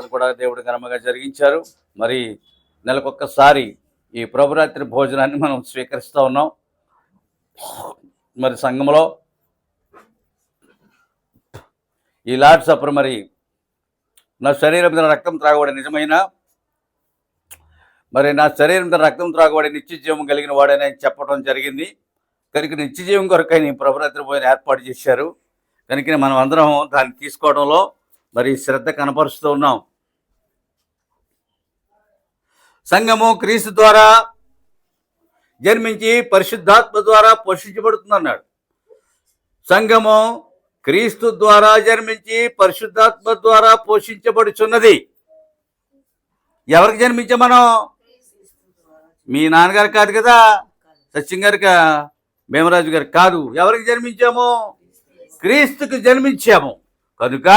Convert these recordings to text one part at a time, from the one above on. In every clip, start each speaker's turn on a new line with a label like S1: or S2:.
S1: ఆరాధన కూడా దేవుడు ఘనంగా జరిగించారు. మరి నెలకొక్కసారి ఈ ప్రభురాత్రి భోజనాన్ని మనం స్వీకరిస్తూ ఉన్నాం. మరి సంఘంలో ఈ లార్డ్ సప్పర్ మరి నా శరీరం మీద రక్తం త్రాగబడే నిజమైన మరి నా శరీరం మీద రక్తం త్రాగబడే నిత్య జీవం కలిగిన వాడని చెప్పడం జరిగింది. కనుక నిత్య జీవం కొరకు ఆయన ప్రభురాత్రి భోజనం ఏర్పాటు చేశారు. కనుక మనం అందరం దాన్ని తీసుకోవడంలో మరి శ్రద్ధ కనపరుస్తూ ఉన్నాం. సంఘము క్రీస్తు ద్వారా జన్మించి పరిశుద్ధాత్మ ద్వారా పోషించబడుతుంది అన్నాడు. సంఘము క్రీస్తు ద్వారా జన్మించి పరిశుద్ధాత్మ ద్వారా పోషించబడుచున్నది. ఎవరికి జన్మించాం మనం? మీ నాన్నగారు కాదు కదా, సత్యం గారికి, భీమరాజు గారు కాదు. ఎవరికి జన్మించాము? క్రీస్తుకు జన్మించాము. కనుక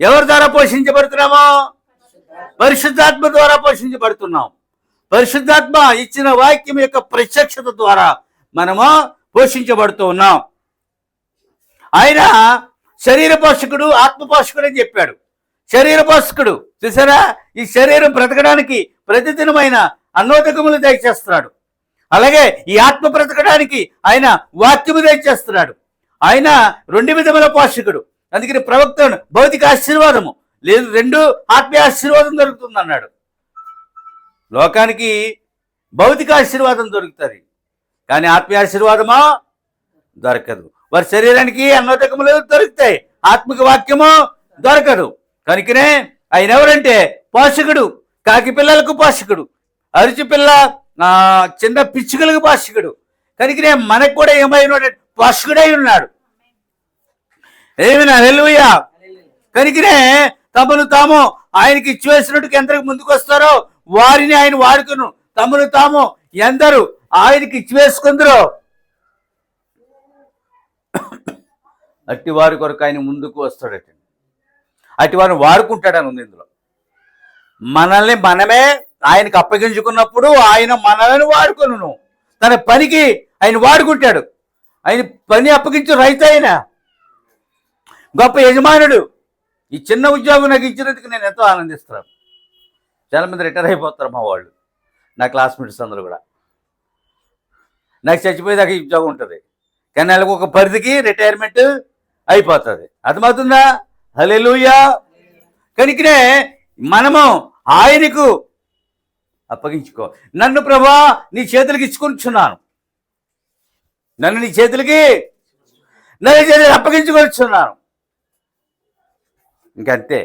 S1: ఎవరి ద్వారా పోషించబడుతున్నామో? పరిశుద్ధాత్మ ద్వారా పోషించబడుతున్నాం. పరిశుద్ధాత్మ ఇచ్చిన వాక్యం యొక్క ప్రత్యక్షత ద్వారా మనము పోషించబడుతూ ఉన్నాం. ఆయన శరీర పోషకుడు, ఆత్మ పోషకుడు అని చెప్పాడు. శరీర పోషకుడు చూసారా, ఈ శరీరం బ్రతకడానికి ప్రతిదినమైన అన్నోదకములు దయచేస్తున్నాడు. అలాగే ఈ ఆత్మ బ్రతకడానికి ఆయన వాక్యము దయచేస్తున్నాడు. ఆయన 2 విధముల పోషకుడు. అందుకని ప్రవక్త భౌతిక ఆశీర్వాదము లేదు, 2 ఆత్మీయ ఆశీర్వాదం దొరుకుతుంది అన్నాడు. లోకానికి భౌతిక ఆశీర్వాదం దొరుకుతుంది, కానీ ఆత్మీయ ఆశీర్వాదమా దొరకదు. వారి శరీరానికి అన్నోదకములు దొరుకుతాయి, ఆత్మిక వాక్యము దొరకదు. కనుకనే ఆయన ఎవరంటే పోషకుడు. కాకి పిల్లలకు పోషకుడు, అరిచి పిల్ల చిన్న పిచ్చుకలకు పోషకుడు. కనుకనే మనకు కూడా ఏమైనా పోషకుడై ఉన్నాడు. ఏమైనా హల్లెలూయా. కనుకనే తమను తాము ఆయనకి ఇచ్చివేసినట్టుగా ఎందరికి ముందుకు వస్తారో వారిని ఆయన వాడుకును. తమను తాము ఎందరు ఆయనకి ఇచ్చివేసుకుందరో అట్టి వారి కొరకు ఆయన ముందుకు వస్తాడట. అట్టి వారిని వాడుకుంటాడని ఉంది ఇందులో. మనల్ని మనమే ఆయనకు అప్పగించుకున్నప్పుడు ఆయన మనల్ని వాడుకొను. తన పనికి ఆయన వాడుకుంటాడు. ఆయన పని అప్పగించు రైతు, ఆయన గొప్ప యజమానుడు. ఈ చిన్న ఉద్యోగం నాకు ఇచ్చినందుకు నేను ఎంతో ఆనందిస్తున్నాను. చాలామంది రిటైర్ అయిపోతారు మా వాళ్ళు, నా క్లాస్మేట్స్ అందరూ కూడా. నాకు చచ్చిపోయేదాకా ఈ ఉద్యోగం ఉంటుంది, కానీ నెలకు ఒక పరిధికి రిటైర్మెంట్ అయిపోతుంది. అర్థమవుతుందా? హల్లెలూయా. కనుకనే మనము ఆయనకు అప్పగించుకో. నన్ను ప్రభా నీ చేతులకి ఇచ్చుకుంటున్నాను, నన్ను నీ చేతులకి అప్పగించుకొచ్చున్నాను. ఇంకంతే.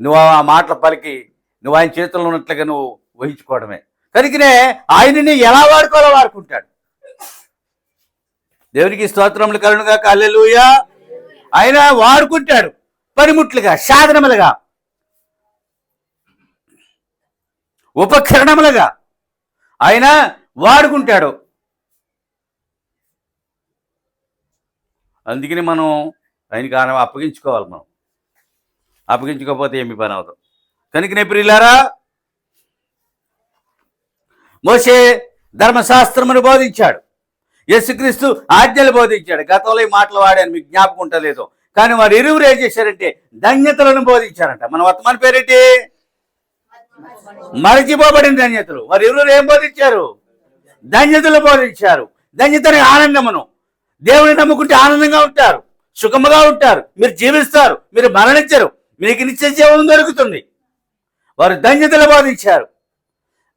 S1: నువ్వు ఆ మాటల పలికి నువ్వు ఆయన చేతుల్లో ఉన్నట్లుగా నువ్వు వహించుకోవడమే. కనుకనే ఆయనని ఎలా వాడుకోవాలో వాడుకుంటాడు. దేవునికి స్తోత్రములు కలుగునుగాక. హల్లెలూయా. ఆయన వాడుకుంటాడు పనిముట్లుగా, సాధనములుగా, ఉపకరణములుగా ఆయన వాడుకుంటాడు. అందుకని మనం ఆయనకి అప్పగించుకోవాలి. మనం అప్పగించుకోకపోతే ఏమి పని అవుతాం. కనుకనే ప్రియులారా, మోషే ధర్మశాస్త్రమును బోధించాడు, యేసుక్రీస్తు ఆజ్ఞలు బోధించాడు. గతంలో ఈ మాటలు వాడాను, మీకు జ్ఞాపకం ఉంటలేదు. కానీ వారు ఇరువురు ఏం చేశారంటే ధన్యతలను బోధించారంట. మన వర్తమాన పేరేంటి? మరచిపోబడిన ధన్యతలు. వారు ఇరువురు ఏం బోధించారు? ధన్యతలు బోధించారు. ధన్యతని ఆనందమును. దేవుని నమ్ముకుంటే ఆనందంగా ఉంటారు, సుఖముగా ఉంటారు, మీరు జీవిస్తారు, మీరు మరణించరు, మీకు నిత్య జీవం దొరుకుతుంది. వారు ధన్యతలు బోధించారు.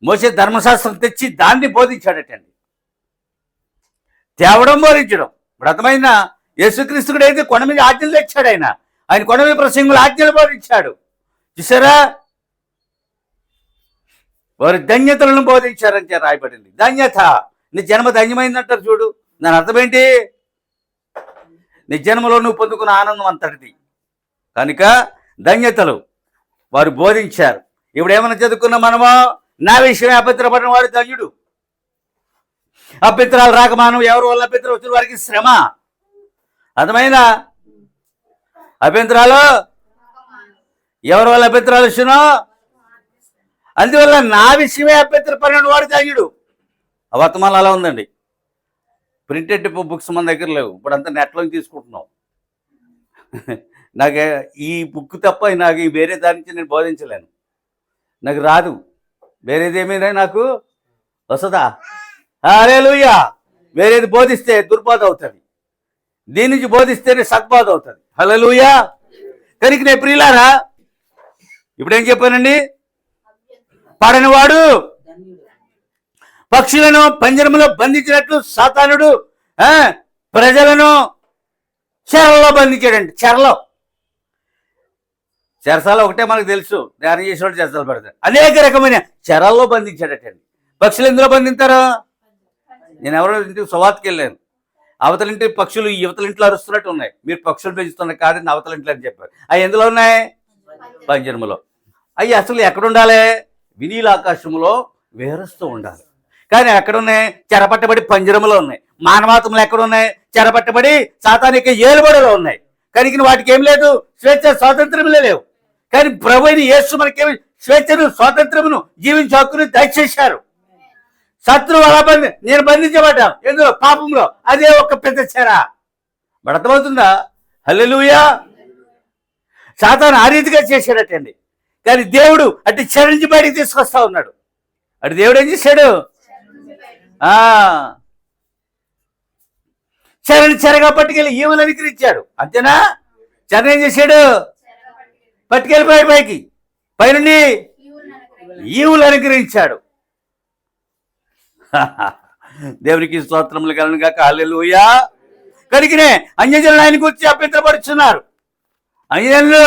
S1: మోసే ధర్మశాస్త్రం తెచ్చి దాన్ని బోధించాడటండి. తేవడం బోధించడం. వ్రతమైన యేసుక్రీస్తుడు అయితే కొండ మీద ఆజ్ఞలు తెచ్చాడు. ఆయన కొండ మీద ప్రసంగులు ఆజ్ఞలు బోధించాడు. చూసారా, వారు ధన్యతలను బోధించారని రాయబడింది. ధన్యత, నీ జన్మ ధన్యమైందంటారు చూడు. దాని అర్థం ఏంటి? నీ జన్మలో నువ్వు పొందుకున్న ఆనందం అంతటిది. కనుక ధన్యతలు వారు బోధించారు. ఇప్పుడు ఏమైనా చదువుకున్నా మనమో, నా విషయమే అభ్యంతరపడిన వాడు ధన్యుడు. అభ్యంతరాలు రాక మనం ఎవరి వల్ల అభ్యంతరం వచ్చిన వారికి శ్రమ. అర్థమైనా? అభ్యంతరాలు ఎవరి వల్ల అభ్యంతరాలు వచ్చినో అందువల్ల నా విషయమే అభ్యంతరపడిన వాడు ధన్యుడు. వర్తమానం అలా ఉందండి. ప్రింటెడ్ బుక్స్ మన దగ్గర లేవు, ఇప్పుడు అంతా నెట్లో తీసుకుంటున్నాం. నాకు ఈ బుక్ తప్ప నాకు ఈ వేరే దాని నుంచి నేను బోధించలేను, నాకు రాదు. వేరేదేమైనా నాకు వస్తుందా? హల్లెలూయా. వేరేది బోధిస్తే దుర్బోధ అవుతుంది, దీని నుంచి బోధిస్తేనే సద్బోధ అవుతుంది. హల్లెలూయా. కనుక నేను ప్రియులారా ఇప్పుడు ఏం చెప్పానండి? పడనివాడు పక్షులను పంజరములో బంధించినట్లు సాతానుడు ప్రజలను చెరలో బంధించాడండి. చెరసాల ఒకటే మనకు తెలుసు, ధ్యానం చేసేవాడు చెరసాలు పెడతాడు. అనేక రకమైన చెరల్లో బంధించాడటండి. పక్షులు ఎందులో బంధింతారు? నేను ఎవరో ఇంటికి సువార్తకి వెళ్ళాను, అవతలింటి పక్షులు యువతలింట్లో అరుస్తున్నట్టు ఉన్నాయి. మీరు పక్షులు పెంచుతున్నారు కాదని అవతలింట్లో అని చెప్పారు. అవి ఎందులో ఉన్నాయి? పంజరములో. అవి అసలు ఎక్కడ ఉండాలి? వినీల ఆకాశములో వేరుస్తూ ఉండాలి. కానీ ఎక్కడున్నాయి? చెరపట్టబడి పంజరములో ఉన్నాయి. మానవాత్మలు ఎక్కడున్నాయి? చెరపట్టబడి సాతానిక ఏలుబడిలో ఉన్నాయి. కనుక వాటికి ఏం లేదు, స్వేచ్ఛ స్వాతంత్రములే లేవు. కానీ ప్రభువైన యేసు మనకేమి స్వేచ్ఛను స్వాతంత్రమును జీవించే హక్కును దయచేశారు. శత్రువు అలా నేను బంధించబడ్డా ఎందులో? పాపంలో. అదే ఒక పెద్ద చెర. మరి అర్థమవుతుందా? హల్లెలూయా. సాతాను ఆ రీతిగా చేశాడటండి. కానీ దేవుడు అటు చెర నుంచి బయటికి తీసుకొస్తా ఉన్నాడు. అటు దేవుడు ఏం చేశాడు? చెరని చెరగా పట్టుకెళ్ళి ఈవులు అనుకరించాడు. అంతేనా? చెర ఏం చేశాడు? పట్టుకెళ్ళిపోయాడు పైకి, పైనుండి ఈవులు అనుకరించాడు. దేవునికి స్తోత్రములు కలను గాక. హల్లెలూయా. కనుకనే అన్యజనులు ఆయన గురించి అభ్యంతరపడుతున్నారు. అన్యజనులు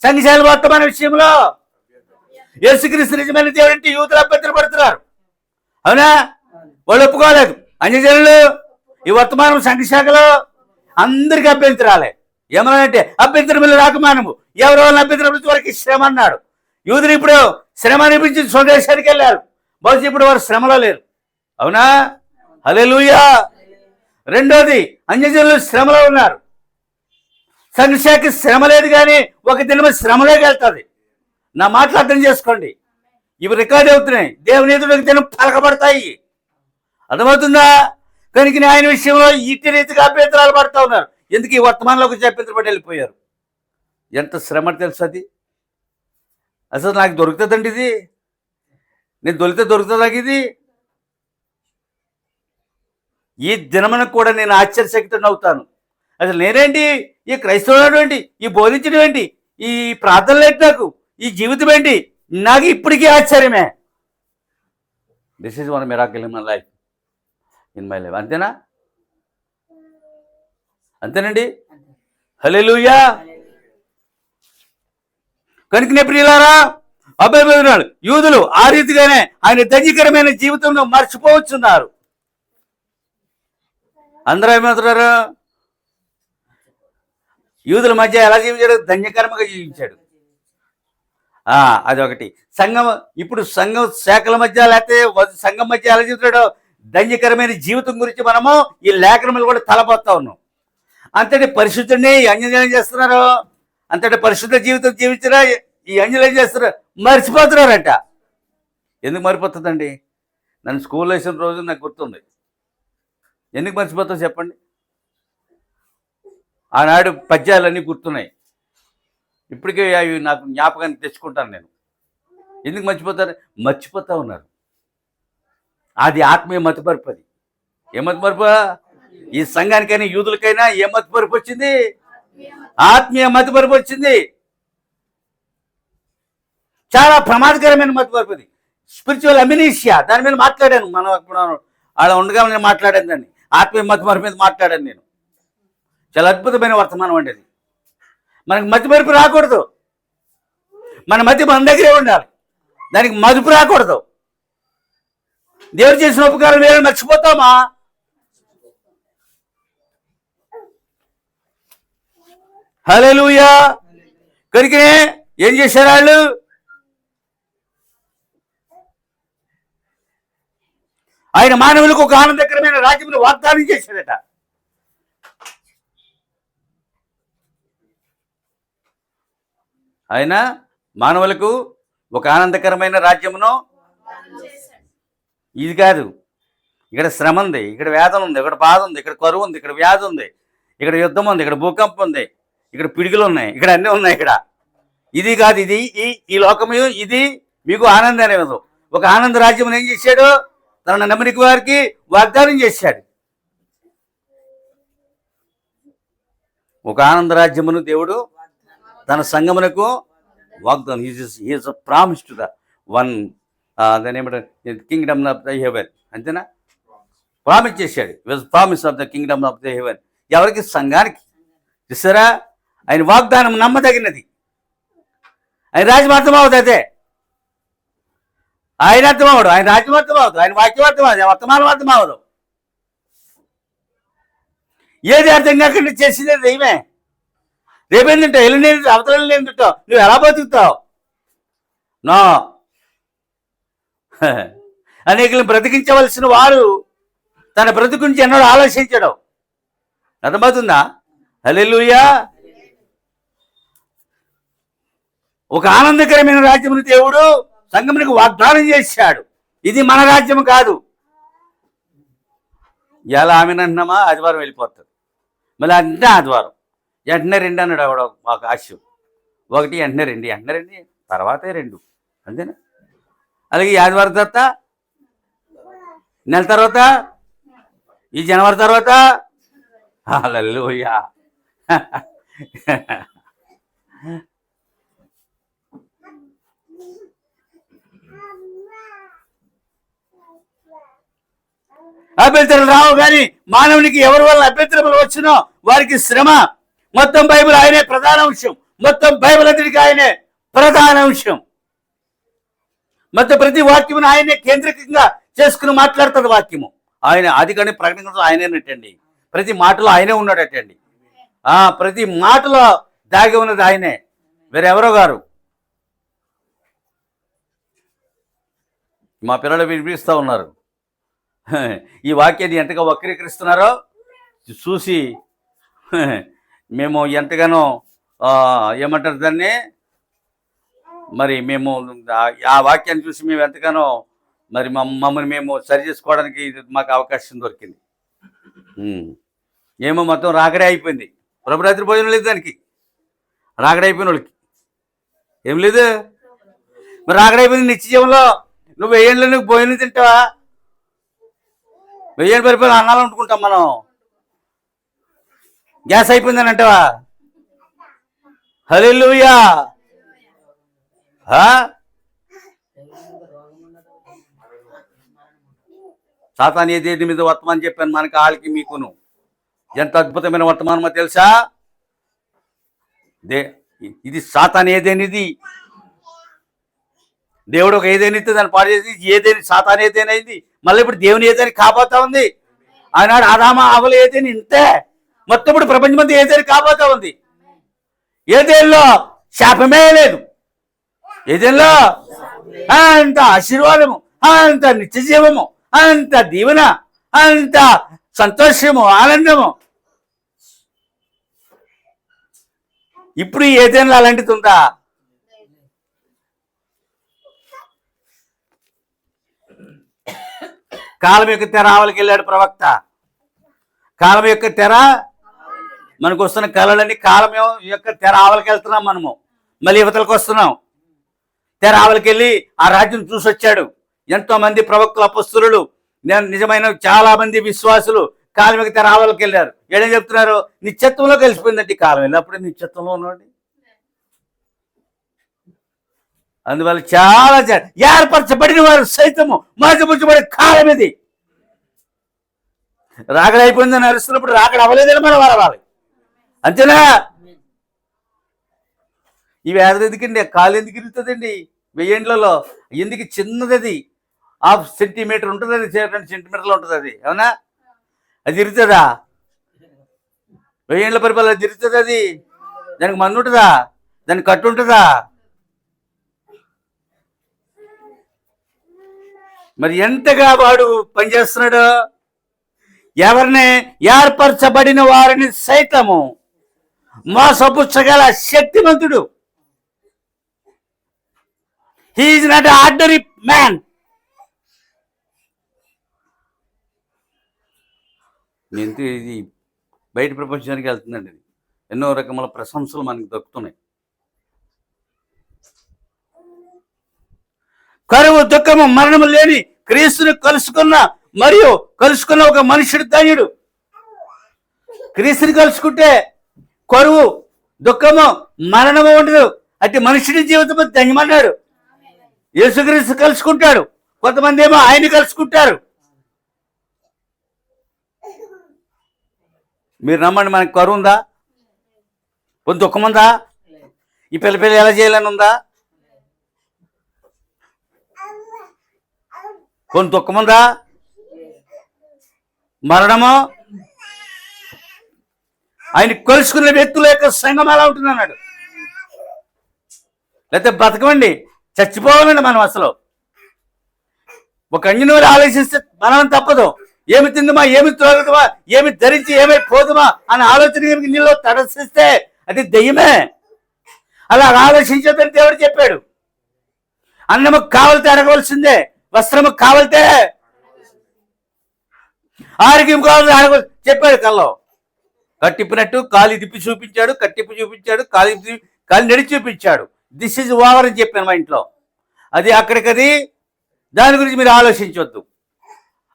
S1: సంఘశాల వర్తమాన విషయంలో యేసుక్రీస్తు నిజమైన దేవుడంటే యూదులు అభ్యంతరపడుతున్నారు. అవునా? వాళ్ళు ఒప్పుకోలేదు. అన్యజనులు ఈ వర్తమానం సంఘశాఖలో అందరికీ అభ్యంతరాలే. ఏమన్నానంటే అభ్యంతరములు రాకమానము, ఎవరో అభ్యంతరం వరకు శ్రమ అన్నాడు. యూదులు ఇప్పుడు శ్రమ అనిపించి స్వదేశానికి వెళ్ళారు. బహుశా ఇప్పుడు వారు శ్రమలో లేరు. అవునా? హల్లెలూయా. రెండోది, అన్యజనులు శ్రమలో ఉన్నారు. సంఘశాఖ శ్రమ లేదు, కానీ ఒక దినము శ్రమలోకి వెళ్తుంది. నా మాటలు అర్థం చేసుకోండి. ఇవి రికార్డ్ అవుతున్నాయి, దేవుని ఎదురు దినం పలకబడతాయి. అర్థమవుతుందా? కనుక ఆయన విషయంలో ఇట్టి రీతిగా అభ్యంతరాలు పడుతూ ఉన్నారు. ఎందుకు? ఈ వర్తమానంలోకి అభ్యంతరపడి వెళ్ళిపోయారు. ఎంత శ్రమ తెలుసు అది. అసలు నాకు దొరుకుతుందండి ఇది, నేను దొరుకుతుంది నాకు ఇది. ఈ దినమునకు కూడా నేను ఆశ్చర్యశక్తుని అవుతాను. అసలు నేనేంటి, ఈ క్రైస్తవుడు ఏంటి, ఈ బోధించడం ఏంటి, ఈ ప్రార్థనలు ఏంటి, నాకు ఈ జీవితం ఏంటి, నాకు ఇప్పటికీ ఆశ్చర్యమే. This is one miracle in my life, అంతేనా? అంతేనండి. హల్లెలూయా. కనుకనే ప్రియులారా, అభ్యర్థులు యూదులు ఆ రీతిగానే ఆయన ధన్యకరమైన జీవితంలో మర్చిపోవచ్చున్నారు. అందరూ ఏమవుతున్నారు? యూదుల మధ్య ఎలా జీవించాడు? ధన్యకరంగా జీవించాడు. అదొకటి. సంఘం ఇప్పుడు సంఘం శాఖల మధ్య లేకపోతే సంఘం మధ్య ఎలా జీవితాడో ధన్యకరమైన జీవితం గురించి మనము ఈ లేఖనములు కూడా తలపోతా ఉన్నాం. అంతటి పరిశుద్ధుడిని అన్యులు ఏం చేస్తున్నారు? అంతటి పరిశుద్ధ జీవితం జీవించినా ఈ అన్యులు ఏం చేస్తున్నారు? మర్చిపోతున్నారంట. ఎందుకు మరిపోతుందండి? నన్ను స్కూల్లో వేసిన రోజు నాకు గుర్తుంది. ఎందుకు మర్చిపోతావు చెప్పండి? ఆనాడు పద్యాలన్నీ గుర్తున్నాయి. ఇప్పటికే అవి నాకు జ్ఞాపకాన్ని తెచ్చుకుంటాను నేను. ఎందుకు మర్చిపోతారు? మర్చిపోతా ఉన్నారు. అది ఆత్మీయ మతిపరుపు. అది ఏ మతిపరుపు? ఈ సంఘానికైనా యూదులకైనా ఏ మతిపరుపు వచ్చింది? ఆత్మీయ మతిపరుపు వచ్చింది. చాలా ప్రమాదకరమైన మతిపరుపు అది. స్పిరిచువల్ అమినీషియా. దాని మీద మాట్లాడాను. మనం అలా ఉండగా నేను మాట్లాడాను దాన్ని. ఆత్మీయ మతిమరుపు మీద మాట్లాడాను నేను. చాలా అద్భుతమైన వర్తమానం అండి అది. మనకు మతిమరుపు రాకూడదు. మన మన దగ్గరే ఉండాలి. దానికి మదుపు రాకూడదు. దేవుడు చేసిన ఉపకారం వేరే మర్చిపోతామా? హల్లెలూయా. కనుకనే ఏం చేశారు వాళ్ళు? ఆయన మానవులకు ఒక ఆనందకరమైన రాజ్యమును వాగ్దానం చేశాడట. ఆయన మానవులకు ఒక ఆనందకరమైన రాజ్యమును. ఇది కాదు, ఇక్కడ శ్రమ ఉంది, ఇక్కడ వేదన ఉంది, ఇక్కడ బాధ ఉంది, ఇక్కడ కరువు ఉంది, ఇక్కడ వ్యాధి ఉంది, ఇక్కడ యుద్ధం ఉంది, ఇక్కడ భూకంపం ఉంది, ఇక్కడ పిడుగులు ఉన్నాయి, ఇక్కడ అన్నీ ఉన్నాయి. ఇక్కడ ఇది కాదు, ఇది ఈ లోకము ఇది మీకు ఆనందాన్ని ఇవ్వదు. ఒక ఆనంద రాజ్యం ఏం చేశాడు? తన నమ్మనికి వారికి వాగ్దానం చేశాడు. ఒక ఆనంద రాజ్యమును దేవుడు తన సంగమునకు వాగ్దానం, is promise to the one, దాని ఏమంటారు, కింగ్డమ్ ఆఫ్ ద హెవెన్. అంతేనా? ప్రామిస్ చేశాడు. Promise of the Kingdom of the heaven. ఎవరికి? సంఘానికి. చూసారా? ఆయన వాగ్దానం నమ్మదగినది. ఆయన రాజ్యం అర్థమవుతుంది. అదే ఆయన అర్థమవడు, ఆయన రాజ్యం అర్థమవుతుంది, ఆయన వాక్యం అర్థమవుతుంది, వర్తమానం అర్థమవదు. ఏది అర్థం కాకుండా చేసేది దైవమే. రేపేందంటే ఎల్లుండి అవతల ఏంటో నువ్వు ఎలా బతుకుతావు? నో. అనేకులను బ్రతికించవలసిన వారు తన బ్రతుకు గురించి ఎన్నడూ ఆలోచించడం. అర్థమవుతుందా? హల్లెలూయా. ఒక ఆనందకరమైన రాజ్యమును దేవుడు సంఘమునికి వాగ్దానం చేశాడు. ఇది మన రాజ్యం కాదు. ఎలా ఆమెనంటున్నామా? ఆదివారం వెళ్ళిపోతుంది, మళ్ళీ అంటే ఆదివారం వెంటనే 2 అన్నాడు ఆవిడ మాకు ఆశ. 1 వెంటనే 2, వెంటనే 2 తర్వాతే 2. అంతేనా? అలాగే ఈ ఆదివారం తర్వాత, నెల తర్వాత, ఈ జనవరి తర్వాత. హల్లెలూయా. అభ్యంతరాలు రావు కానీ మానవునికి ఎవరి వల్ల అభ్యంతరములు వచ్చినో వారికి శ్రమ. మొత్తం బైబిల్ ఆయనే ప్రధాన అంశం. మొత్తం బైబిల్ అంతటికి ఆయనే ప్రధాన అంశం. మొత్తం ప్రతి వాక్యమును ఆయనే కేంద్రీకంగా చేసుకుని మాట్లాడుతుంది వాక్యము. ఆయన అది కానీ ప్రకటన ఆయనేనటండి. ప్రతి మాటలో ఆయనే ఉన్నాడటండి. ప్రతి మాటలో దాగి ఉన్నది ఆయనే, వేరెవరో గారు. మా పిల్లలు వినిపిస్తూ ఉన్నారు. ఈ వాక్యాన్ని ఎంతగా వక్రీకరిస్తున్నారో చూసి మేము ఎంతగానో ఏమంటారు దాన్ని, మరి మేము ఆ వాక్యాన్ని చూసి మేము ఎంతగానో మరి మమ్మల్ని మేము సరి చేసుకోవడానికి మాకు అవకాశం దొరికింది. ఏమో మొత్తం రాకడే అయిపోయింది. ప్రభురాత్రి భోజనం లేదు, దానికి రాకడే అయిపోయిన వాళ్ళకి ఏం లేదు. మరి రాకడే అయిపోయింది. నిత్య జీవంలో నువ్వు 1000 ఏళ్ళు నువ్వు భోజనం తింటావా? 1000 పరిపాలన అన్నాలు వండుకుంటాం మనం. గ్యాస్ అయిపోయిందని అంటావా? హల్లెలూయా. సాతాను ఏదేది మీద వర్తమానం చెప్పాను మనకి, వాళ్ళకి మీకును. ఎంత అద్భుతమైన వర్తమానమో తెలుసా? ఇది సాతాను ఏదేనిది. దేవుడు ఒక ఏదైనా ఇస్తే దాన్ని పాడు చేసి ఏదైనా సాతాను ఏదైనాయింది. మళ్ళీ ఇప్పుడు దేవుని ఏదైనా కాబోతా ఉంది. ఆనాడు ఆదామ అవలు ఏదైనా ఇంతే. మొత్తం ఇప్పుడు ప్రపంచమంతా ఏదైనా కాబోతా ఉంది. ఏదేళ్ళలో శాపమే లేదు. ఏదేళ్ళలో అంత ఆశీర్వాదము, అంత నిత్య జీవము, అంత దీవెన, అంత సంతోషము, ఆనందము. ఇప్పుడు ఏదైనా అలాంటిది ఉందా? కాలం యొక్క తెర ఆవలికి వెళ్ళాడు ప్రవక్త. కాలం యొక్క తెర, మనకు వస్తున్న కళలన్నీ కాలం యొక్క తెర ఆవలికి వెళ్తున్నాం. మనము మళ్ళీ యువతలకు వస్తున్నాం. తెర ఆవలికి వెళ్ళి ఆ రాజ్యం చూసి వచ్చాడు. ఎంతో మంది ప్రవక్తలు, అపొస్తలులు, నిజమైన చాలా మంది విశ్వాసులు కాలం యొక్క తెర ఆవలికి వెళ్ళారు. ఏడేం చెప్తున్నారు? నిత్యత్వంలో కలిసిపోయిందండి కాలం. వెళ్ళినప్పుడే నిత్యత్వంలో ఉన్నాడు. అందువల్ల చాలా ఏర్పరచబడిన వారు సైతము మార్చబడే కాలం ఇది. రాకడ అయిపోయిందని అరుస్తున్నప్పుడు రాకడ అవ్వలేదని మనం అరవాలి. అంతేనా? ఈ వేద ఎందుకండి? కాలు ఎందుకు ఇరుగుతుందండి 1000 ఏండ్లలో? ఎందుకు చిన్నది, అది 1/2 సెంటీమీటర్ ఉంటుంది, అది 2 సెంటీమీటర్లు ఉంటుంది. అది అవునా? అది ఇరుగుతుందా? 1000 ఏండ్ల పరిపాలన అది ఇరుగుతుంది. అది దానికి మందు ఉంటుందా? దానికి కట్టు ఉంటుందా? మరి ఎంతగా వాడు పనిచేస్తున్నాడు? ఎవరిని? ఏర్పరచబడిన వారిని సైతము మోసపుచ్చగల శక్తిమంతుడు. He is not ordinary man. ఇది బయట ప్రపంచానికి వెళ్తుందండి ఇది. ఎన్నో రకముల ప్రశంసలు మనకి దక్కుతున్నాయి. కరువు, దుఃఖము, మరణము లేని క్రీస్తుని కలుసుకున్న ఒక మనుషుడు ధన్యుడు. క్రీస్తుని కలుసుకుంటే కరువు, దుఃఖము, మరణము ఉండదు. అట్టి మనుషుడి జీవితం ధన్యమన్నాడు. యేసుక్రీస్తు కలుసుకుంటాడు. కొంతమంది ఏమో ఆయన కలుసుకుంటారు. మీరు నమ్మండి, మనకి కరువు ఉందా? కొంత దుఃఖం ఉందా? ఈ పిల్ల ఎలా చేయాలని ఉందా? కొంత దుఃఖం ఉందా? మరణము, ఆయన కలుసుకున్న వ్యక్తుల యొక్క సంఘం ఎలా ఉంటుంది అన్నాడు. లేకపోతే బతకమండి, చచ్చిపోవాలండి మనం. అసలు ఒక అంజనూరు ఆలోచిస్తే మనం తప్పదు. ఏమి తిందుమా, ఏమి త్రాగుదమా, ఏమి ధరించి ఏమైపోదుమా అని ఆలోచన నీళ్ళు తడసిస్తే అది దెయ్యమే. అలా ఆలోచించదని దేవుడు చెప్పాడు. అన్నము కావాలితే అడగవలసిందే, వస్త్రము కావాలితే, ఆరోగ్యం కావాలి అడగవలసి చెప్పాడు. కల్లో కట్టిప్పినట్టు కాలి తిప్పి చూపించాడు, కట్టిప్పి చూపించాడు, కాలి నడిచి చూపించాడు. దిస్ ఈజ్ ఓవర్ అని చెప్పాను మా ఇంట్లో. అది అక్కడికది. దాని గురించి మీరు ఆలోచించవద్దు.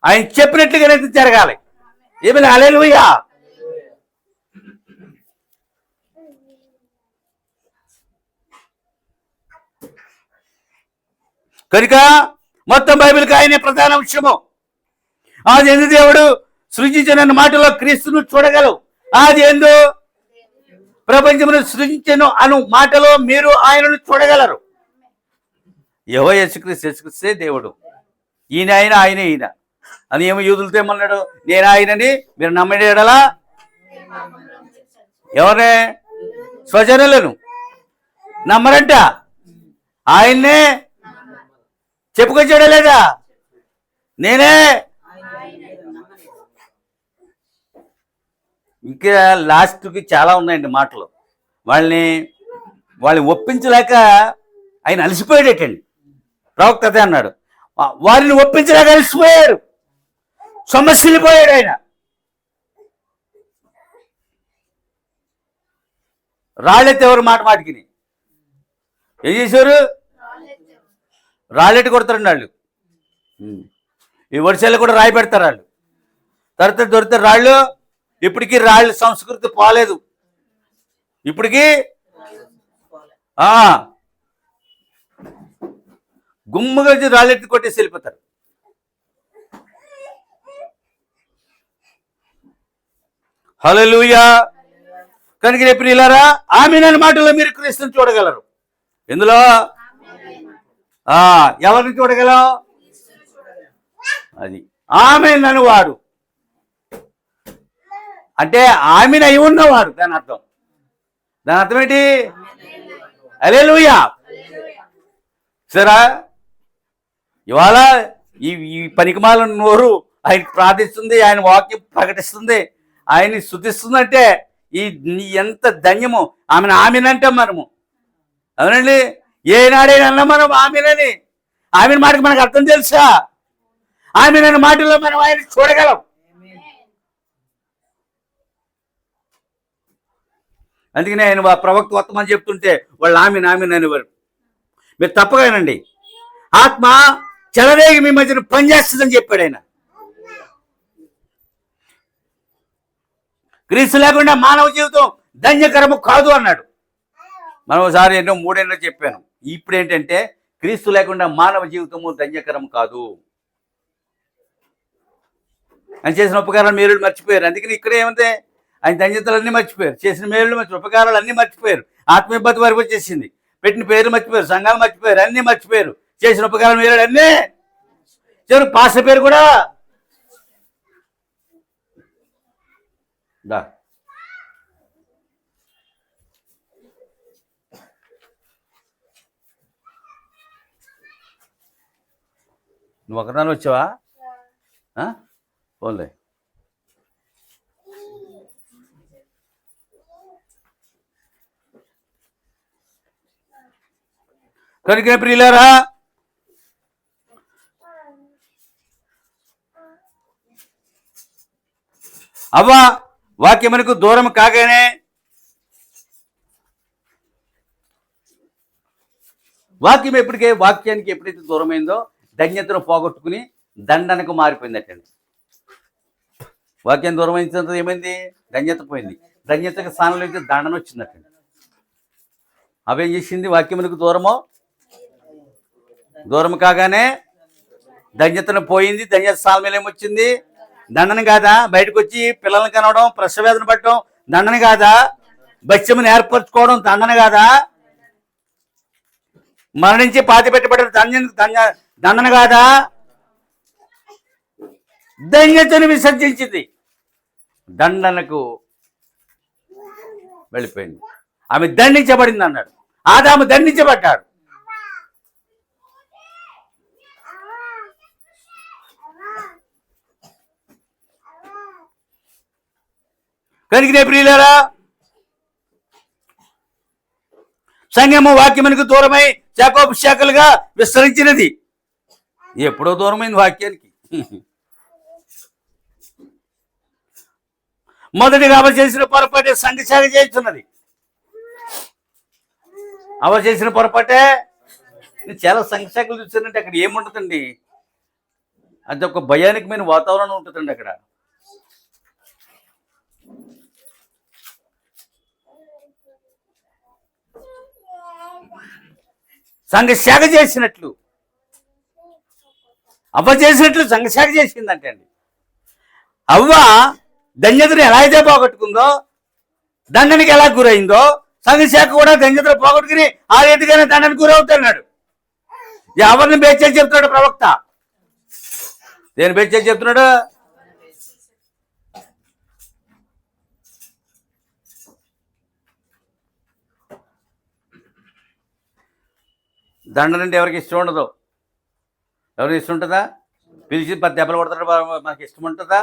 S1: ఆయన చెప్పినట్లుగానే జరగాలి. ఏమైనా హల్లెలూయా. కనుక మొత్తం బైబిల్కి ఆయనే ప్రధాన అంశము. ఆది ఎందు దేవుడు సృజించిన మాటలో క్రీస్తును చూడగలవు. ఆది ఎందు ప్రపంచమును సృజించను అను మాటలో మీరు ఆయనను చూడగలరు. యెహోవా యేసుక్రీస్తే దేవుడు. ఈయన ఆయనే ఈయన అని ఏమో యూదులతో ఏమన్నాడు? నేను ఆయనని మీరు నమ్మడేడలా ఎవరే? స్వజనులను నమ్మరంట. ఆయన్నే చెప్పుకొచ్చాడా లేదా? నేనే. ఇంకా లాస్ట్కి చాలా ఉన్నాయండి మాటలు. వాళ్ళని ఒప్పించలేక ఆయన అలసిపోయాడటండి. ప్రవక్త అదే అన్నాడు. వారిని ఒప్పించలేక అలసిపోయాడు, సమస్యలిపోయాడు ఆయన. రాళ్ళెత్తి ఎవరు మాటికి ఏం చేశారు? రాళ్ళెట్టి కొడతారండి వాళ్ళు. ఈ వర్షాలు కూడా రాయి పెడతారు వాళ్ళు. తర్వాత దొరికితే రాళ్ళు. ఇప్పటికీ రాళ్ళ సంస్కృతి పోలేదు. ఇప్పటికీ గుమ్మగా రాళ్ళెత్తి కొట్టేసి వెళ్ళిపోతారు. హల్లెలూయా. కనుక రేపు ఇలారా ఆమేన్ అనే మాటలో మీరు క్రీస్తుని చూడగలరు. ఎందులో? ఎవరిని చూడగలం? అది ఆమేన్ అని వాడు అంటే ఆమేన్ అయి ఉన్నవాడు. దాని అర్థం ఏంటి? హల్లెలూయా. సరే, ఇవాళ ఈ పనికిమాల నోరు ఆయన ప్రార్థిస్తుంది, ఆయన వాక్యం ప్రకటిస్తుంది, ఆయన్ని స్తుతిస్తుందంటే ఎంత ధన్యము. ఆమెనంటాం మనము. అవునండి. ఏనాడైనా అన్నా మనం ఆమెనని. ఆమె మాటకి మనకు అర్థం తెలుసా? ఆమెనన్న మాటల్లో మనం ఆయన చూడగలం. అందుకనే ఆయన ప్రవక్త వర్తమానం చెప్తుంటే వాళ్ళు ఆమెన్ అనేవారు. మీరు తప్పగానండి. ఆత్మ చెలరేగి మీ మధ్యన పనిచేస్తుందని చెప్పాడు ఆయన. క్రీస్తు లేకుండా మానవ జీవితం ధన్యకరము కాదు అన్నాడు. మనం ఒకసారి మూడేళ్ళలో చెప్పాను. ఇప్పుడు ఏంటంటే క్రీస్తు లేకుండా మానవ జీవితము ధన్యకరం కాదు. ఆయన చేసిన ఉపకారాలు మేలులు మర్చిపోయారు. అందుకని ఇక్కడ ఏమంటే ఆయన ధన్యతలన్నీ మర్చిపోయారు, చేసిన మేలులు ఉపకారాలు అన్నీ మర్చిపోయారు. ఆత్మీయబద్ధ వరకు వచ్చేసింది. పెట్టిన పేర్లు మర్చిపోయారు, సంఘాలు మర్చిపోయారు, అన్నీ మర్చిపోయారు. చేసిన ఉపకారాలు మేలులు అన్నీ చివరి పాస పేరు కూడా దా. నువ్వు ఒకదాని వచ్చావా? పోలే. కనుక ప్రియులారా, అవ్వ వాక్యమునకు దూరం కాగానే వాక్యానికి ఎప్పుడైతే దూరమైందో ధన్యతను పోగొట్టుకుని దండనకు మారిపోయిందటండి. వాక్యం దూరమైన తర్వాత ఏమైంది? ధన్యత పోయింది. ధన్యతకు స్థానంలో అయితే దండన వచ్చిందటండి. అవేం చేసింది? వాక్యమునకు దూరం కాగానే ధన్యతను పోయింది. ధన్యత స్థానం మీద ఏమొచ్చింది? దండన కాదా? బయటకు వచ్చి పిల్లల్ని కనవడం, ప్రసవేదన పట్టడం దండన కాదా? బత్యమును ఏర్పరచుకోవడం దండన కాదా? మరణించి పాతి పెట్టబడ్డ దండన కాదా? ధన్యతను విసర్జించింది, దండనకు వెళ్ళిపోయింది. ఆమె దండించబడింది అన్నాడు. ఆదాము దండించబడ్డాడు. కనుకనే ప్రియులారా, సంఘము వాక్యమునకు దూరమై యాకోబు శాఖలుగా విస్తరించినది. ఎప్పుడో దూరమైంది వాక్యానికి. మొదటిగా అవ చేసిన పొరపాటే సంఘశాఖ చేస్తున్నది. అవ చేసిన పొరపాటే చాలా సంఘశాఖలు చూస్తానంటే అక్కడ ఏముంటుందండి? అది ఒక భయానకమైన వాతావరణం ఉంటుందండి అక్కడ. సంఘశాఖ చేసినట్లు, అవ్వ చేసినట్లు సంఘశాఖ చేసిందంటే అండి. అవ్వ ధన్యతను ఎలా అయితే పోగొట్టుకుందో, దండనికి ఎలా గురైందో, సంఘశాఖ కూడా ధన్యతను పోగొట్టుకుని ఆ రీతిగానే దండనికి గురవుతున్నాడు. ఎవరిని బేచేసి చెప్తున్నాడు ప్రవక్త? దేని బేచేసి చెప్తున్నాడు? దండనంటే ఎవరికి ఇష్టం ఉండదు. ఎవరికి ఇష్టం ఉంటుందా? పిలిచి 10 దెబ్బలు కొడతాడు, మనకి ఇష్టం ఉంటుందా?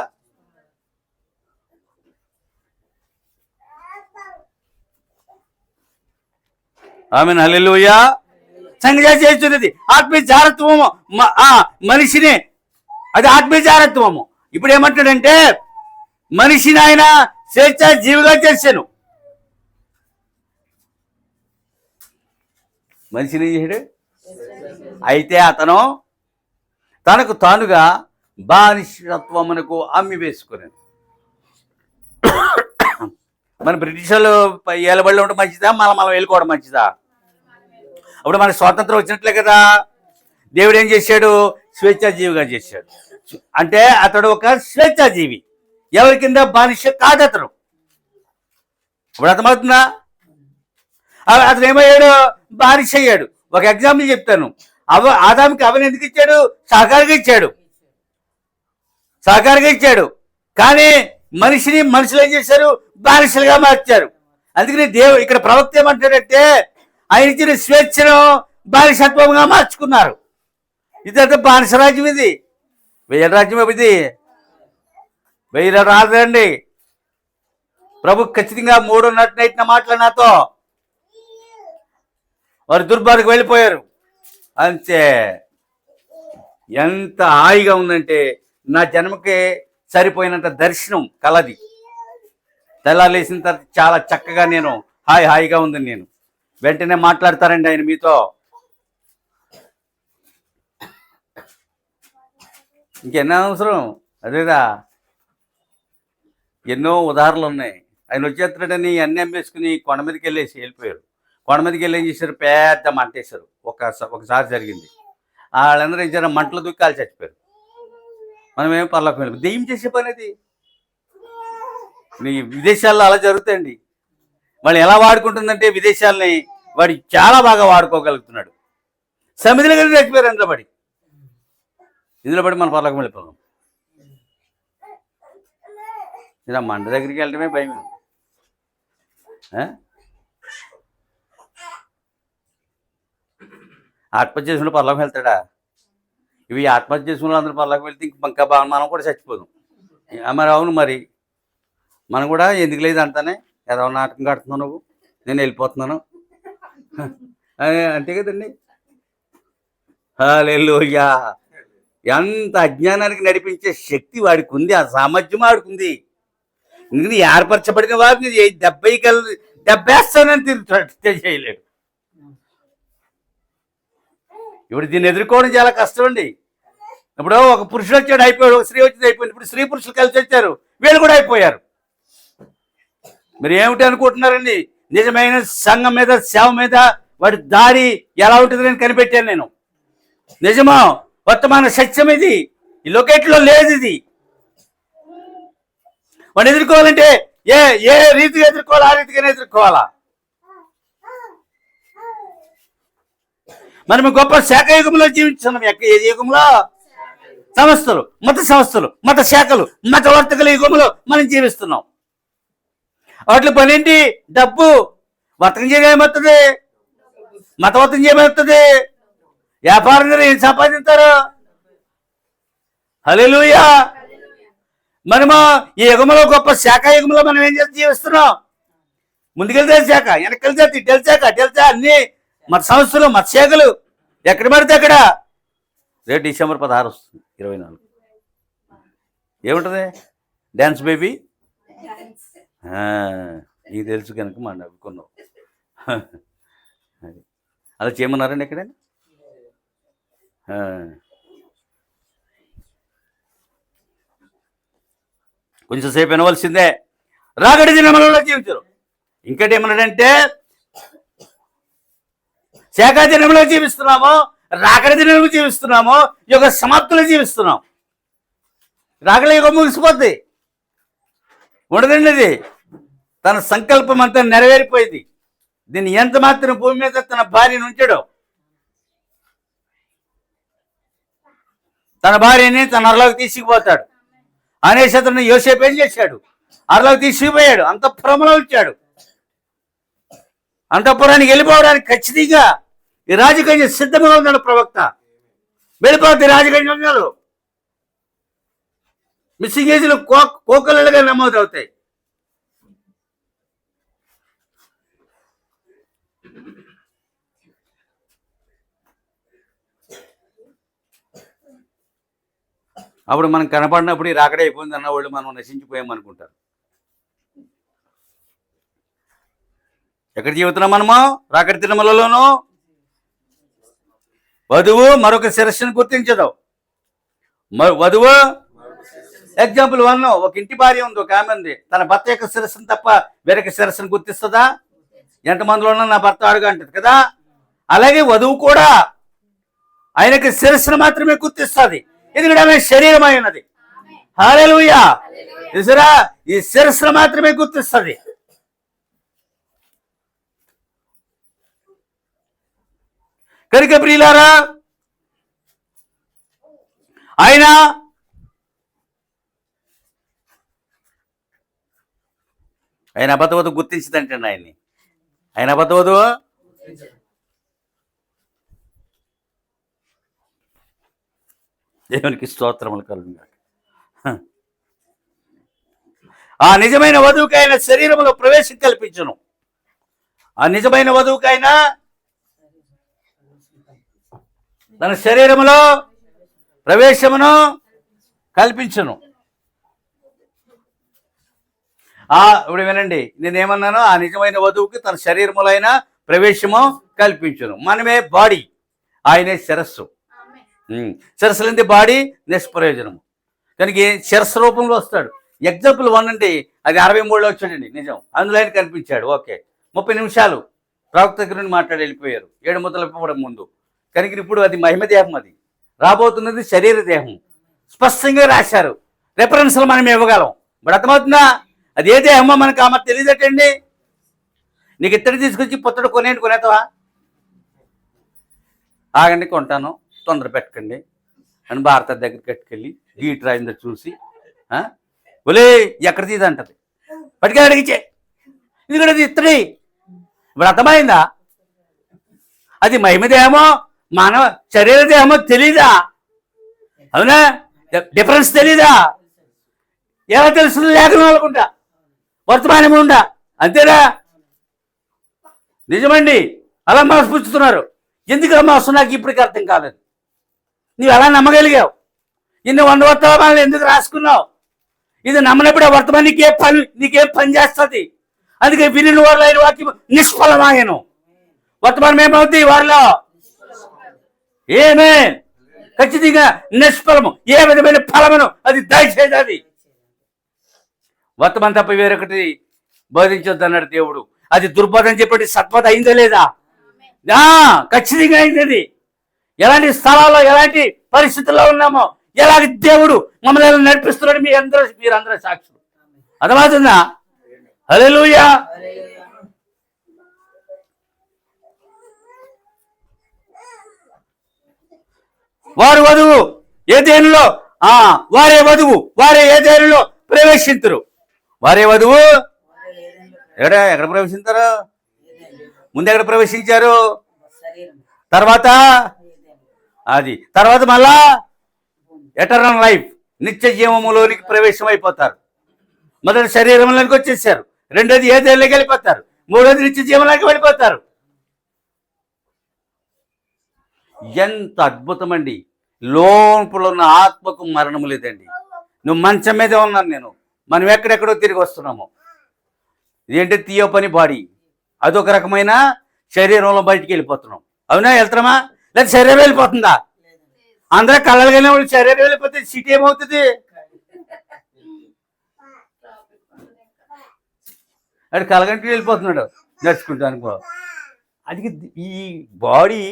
S1: ఆమేన్, హల్లెలూయా. సంఘం చేస్తున్నది ఆత్మీయ జారత్వము, మనిషిని, అది ఆత్మీయ జారత్వము. ఇప్పుడు ఏమంటాడంటే మనిషిని ఆయన స్వేచ్ఛ జీవిగా చేశాను. మనిషిని ఏం చేశాడు? అయితే అతను తనకు తానుగా బానిసత్వమునకు అమ్మి వేసుకున్నాడు. మన బ్రిటిష్ వాళ్ళు ఏలబడిలో ఉండడం మంచిదా, మనం వెళ్ళుకోవడం మంచిదా? అప్పుడు మనకి స్వాతంత్రం వచ్చినట్లే కదా. దేవుడు ఏం చేశాడు? స్వేచ్ఛాజీవిగా చేశాడు. అంటే అతడు ఒక స్వేచ్ఛాజీవి, ఎవరి కింద బానిస కాదు అతను. ఇప్పుడు అర్థమవుతుందా? అతను ఏమయ్యాడు? బానిస అయ్యాడు. ఒక ఎగ్జాంపుల్ చెప్తాను. ఆదాముకి అవని ఎందుకు ఇచ్చాడు? సహకారంగా ఇచ్చాడు. కానీ మనుషులు ఏం చేశారు? బానిసలుగా మార్చారు. అందుకని ఇక్కడ ప్రవక్త ఏమంటాడంటే ఆయన ఇచ్చిన స్వేచ్ఛను బానిసత్వంగా మార్చుకున్నారు. ఇదంతా బానిస రాజ్యం. ఇది వెయ్యి రాజ్యం. ఇది వెయ్యి రాదండి. ప్రభు ఖచ్చితంగా 3:30 మాటలు నాతో వారు దుర్బారుకు వెళ్ళిపోయారు. అంతే. ఎంత హాయిగా ఉందంటే నా జన్మకి సరిపోయినంత దర్శనం కలది. తెల్లాలేసిన తర్వాత చాలా చక్కగా నేను హాయిగా ఉంది. నేను వెంటనే మాట్లాడతారండి ఆయన మీతో. ఇంకెన్నో అవసరం అదేదా. ఎన్నో ఉదాహరణలు ఉన్నాయి. ఆయన వచ్చేస్తాడని అన్నీ అమ్మేసుకుని కొండ మీదకి వెళ్ళిపోయారు. కొండ మీదకి వెళ్ళి ఏం చేశారు? పెద్ద మంట వేశారు. ఒకసారి జరిగింది. వాళ్ళందరూ ఏం చేశారు? మంటలు దుక్కాలు చచ్చిపోయారు. మనమేమో పర్లోకి వెళ్ళి దెయ్యం చేసే పని అది. విదేశాల్లో అలా జరుగుతాయండి. వాళ్ళు ఎలా వాడుకుంటుందంటే విదేశాలని వాడు చాలా బాగా వాడుకోగలుగుతున్నాడు. సమిధిలో కలిసి చచ్చిపోయారు. ఇందులో పడి మన పర్లోకి వెళ్ళిపోదాం. ఇలా మంట దగ్గరికి వెళ్ళడమే భయం. ఆత్మహత్య చేసుకుని పర్లోకి వెళ్తాడా? ఇవి ఆత్మహత్య చేసుకున్న అందరూ పర్లోకి వెళ్తే ఇంకా బాగా మనం కూడా చచ్చిపోదాం. మరి అవును, మరి మనం కూడా ఎందుకు లేదు అంతానే ఏదో నాటకం కడుతున్నావు నువ్వు, నేను వెళ్ళిపోతున్నాను అంతే కదండి. హల్లెలూయా. ఎంత అజ్ఞానానికి నడిపించే శక్తి వాడికి ఉంది, ఆ సామర్థ్యం వాడికి ఉంది. ఇంక ఏర్పరచబడిన వారిని దెబ్బేస్తానని చేయలేడు. ఇప్పుడు దీన్ని ఎదుర్కోవడం చాలా కష్టం అండి. ఇప్పుడు ఒక పురుషుడు వచ్చాడు, అయిపోయాడు. ఒక స్త్రీ వచ్చింది, అయిపోయింది. ఇప్పుడు స్త్రీ పురుషులు కలిసి వచ్చారు, వీళ్ళు కూడా అయిపోయారు. మీరు ఏమిటి అనుకుంటున్నారండి? నిజమైన సంఘం మీద, సేవ మీద వాడి దారి ఎలా ఉంటుంది నేను కనిపెట్టాను నేను. నిజమో వర్తమాన సత్యం ఇది, ఈ లొకేట్లో లేదు ఇది. వాడిని ఎదుర్కోవాలంటే ఏ రీతిగా ఎదుర్కోవాలి, ఆ రీతిగానే ఎదుర్కోవాలా. మనం గొప్ప శాఖ యుగంలో జీవించున్నాం. ఏ యుగంలో? సంస్థలు, మత సంస్థలు, మత శాఖలు, మత వర్తకుల యుగంలో మనం జీవిస్తున్నాం. వాటి పనేంటి? డబ్బు. వర్తకం చేయడం ఏమవుతుంది? మతవర్తం చేయమవుతుంది. వ్యాపారం ఏం సంపాదిస్తారు? హల్లెలూయా. మనము ఈ యుగంలో గొప్ప శాఖ యుగంలో మనం ఏం చేసి జీవిస్తున్నాం? ముందుకెళ్తే శాఖ, వెనకెళ్తే అటెళ్తే అన్ని మత సంస్థలు, మత శాఖలు ఎక్కడ పడితే అక్కడ. రేపు డిసెంబర్ 16 వస్తుంది, 24. ఏముంటుంది? Dance baby. నీకు తెలుసు కనుక మా నవ్వుకున్నావు. అలా చేయమన్నారండి ఎక్కడైనా? కొంచెం సేపు వినవలసిందే. రాగడి దినములలో జీవించరు. ఇంకటి ఏమన్నాడంటే, శాఖా దినంలో జీవిస్తున్నాము, రాకడి దినంలో జీవిస్తున్నాము, యుగ సమాప్తిలో జీవిస్తున్నాం. రాకడి యుగం ముగిసిపోద్ది, ఉండదండి. అది తన సంకల్పం అంతా నెరవేరిపోయింది. దీన్ని ఎంత మాత్రం భూమి మీద తన భార్యను ఉంచాడు. తన భార్యని తన అరలోకి తీసుకుపోతాడు. అనేసి అతను యోసేపు ఏం చేశాడు? అరలోకి తీసుకుపోయాడు, అంతఃపురంలో ఉంచాడు. అంతఃపురానికి వెళ్ళిపోవడానికి ఖచ్చితంగా ఈ రాజకన్య సిద్ధంగా ఉన్నాడు ప్రవక్త. వెళ్ళిపోతే రాజకన్యలు మిస్సింగ్ ఏజ్లు కోకలుగా నమోదవుతాయి. అప్పుడు మనం కనపడినప్పుడు ఈ రాకడే అయిపోయింది అన్న వాళ్ళు మనం నశించిపోయామనుకుంటారు. ఎక్కడ జీవితున్నాం మనము? రాకడి దినములలోనూ. వధువు మరొక శిరస్సును గుర్తించదు. వధువు ఎగ్జాంపుల్ 1, ఒక ఇంటి భార్య ఉంది, ఒక ఆమె ఉంది. తన భర్త యొక్క శిరస్సును తప్ప వేరొక శిరస్సును గుర్తిస్తుందా? ఎంతమందిలో ఉన్నా నా భర్త అడుగు అంటది కదా. అలాగే వధువు కూడా ఆయనకి శిరస్సును మాత్రమే గుర్తిస్తుంది, ఎందుకంటే ఆమె శరీరమై ఉన్నది. హల్లెలూయా. చూసారా, ఈ శిరస్సును మాత్రమే గుర్తిస్తుంది. కనుక ప్రియులారా, ఆయన అబద్ధవధు గుర్తించిందంటండి ఆయన్ని. ఆయన అబద్ధవధు దేవునికి స్తోత్రములు కలుగును. ఆ నిజమైన వధువుకి ఆయన శరీరంలో ప్రవేశం కల్పించును. ఆ నిజమైన వధువుకి ఆయన తన శరీరంలో ప్రవేశమును కల్పించును. ఇప్పుడు వినండి, నేనేమన్నాను? ఆ నిజమైన వధువుకి తన శరీరములో అయినా ప్రవేశము కల్పించును. మనమే బాడీ, ఆయనే శిరస్సు. శిరస్సు లేని బాడీ నిష్ప్రయోజనము. కనుక శిరస్సు రూపంలో వస్తాడు. ఎగ్జాంపుల్ 1 అండి, అది 63లో వచ్చాడండి. నిజం, అందులో ఆయన కనిపించాడు. ఓకే, 30 నిమిషాలు ప్రవక్త దగ్గర నుండి మాట్లాడి వెళ్ళిపోయారు 7 ముద్దలు ఇవ్వడం ముందు. కనుక ఇప్పుడు అది మహిమ దేహం, అది రాబోతున్నది శరీర దేహం. స్పష్టంగా రాశారు, రెఫరెన్స్లు మనం ఇవ్వగలం. ఇప్పుడు అర్థమవుతుందా? అది ఏ దేహమో మనకు ఆమె తెలియదటండి. నీకు ఇత్తడి తీసుకొచ్చి పుత్తడు కొనేతావా? ఆగండి, కొంటాను, తొందర పెట్టకండి అని భారత దగ్గరికి కట్టుకెళ్ళి గీటర్ అయిందో చూసి ఒలే ఎక్కడ తీదంటది, పట్టుకెళ్ళి అడిగిచ్చే, ఇది కూడా అది ఇత్తడి. ఇప్పుడు అర్థమైందా? అది మహిమ దేహమో మానవ శరీర దేహమో తెలీదా? అవునా? డిఫరెన్స్ తెలీదా? ఎలా తెలుస్తుంది? లేఖనం అనుకుంటా, వర్తమానం ఉండా, అంతేనా? నిజమండి, అలా మోసపుచ్చుతున్నారు. ఎందుకు మోసం నాకు ఇప్పటికీ అర్థం కాలేదు. నువ్వు ఎలా నమ్మగలిగావు? ఇన్ని 100 వర్తమానాలు ఎందుకు రాసుకున్నావు? ఇది నమ్మనప్పుడే వర్తమానం నీకేం పని చేస్తుంది. అందుకే విని వారిలో ఆయన వాక్యం నిష్ఫలమాయను. వర్తమానం ఏమవుతుంది వారిలో? ఏమే ఖచ్చితంగా నిష్ఫలము, ఏ విధమైన ఫలమును అది దయచేది. అది వర్తమానం తప్ప వేరొకటి బోధించొద్దు అన్నాడు దేవుడు. అది దుర్బోధన చెప్పి సత్బోధ అయిందో లేదా? ఖచ్చితంగా అయింది. అది ఎలాంటి స్థలాల్లో ఎలాంటి పరిస్థితుల్లో ఉన్నామో, ఎలాంటి దేవుడు మమ్మల్ని ఎలా నడిపిస్తున్నాడు మీరందరూ సాక్షులు. అర్థమవుతుందా? హల్లెలూయా. వారు వధువు ఏదేనులో వారే ఏదేనులో ప్రవేశించరు. వారే వధువు ఎక్కడ ప్రవేశించారు? ముందు ఎక్కడ ప్రవేశించారు? తర్వాత మళ్ళా ఎటర్నల్ లైఫ్, నిత్య జీవములోనికి ప్రవేశం అయిపోతారు. మొదటి శరీరంలోకి వచ్చేసారు, రెండోది ఏదేళ్ళకి వెళ్ళిపోతారు, మూడోది నిత్య జీవంలోకి వెళ్ళిపోతారు. ఎంత అద్భుతం అండి! లోపల ఉన్న ఆత్మకు మరణము లేదండి. నువ్వు మంచం మీదే ఉన్నాను మనం ఎక్కడెక్కడో తిరిగి వస్తున్నాము. ఇదేంటి తీయపని బాడీ, అదొక రకమైన శరీరంలో బయటికి వెళ్ళిపోతున్నాం. అవునా? వెళ్తామా? లేదా శరీరం వెళ్ళిపోతుందా? అందరూ కళ్ళలుగానే వాళ్ళు శరీరం వెళ్ళిపోతే సిటీ ఏమవుతుంది? అది కలగంటి వెళ్ళిపోతున్నాడు నడుచుకుంటూ అనుకో. అది ఈ బాడీ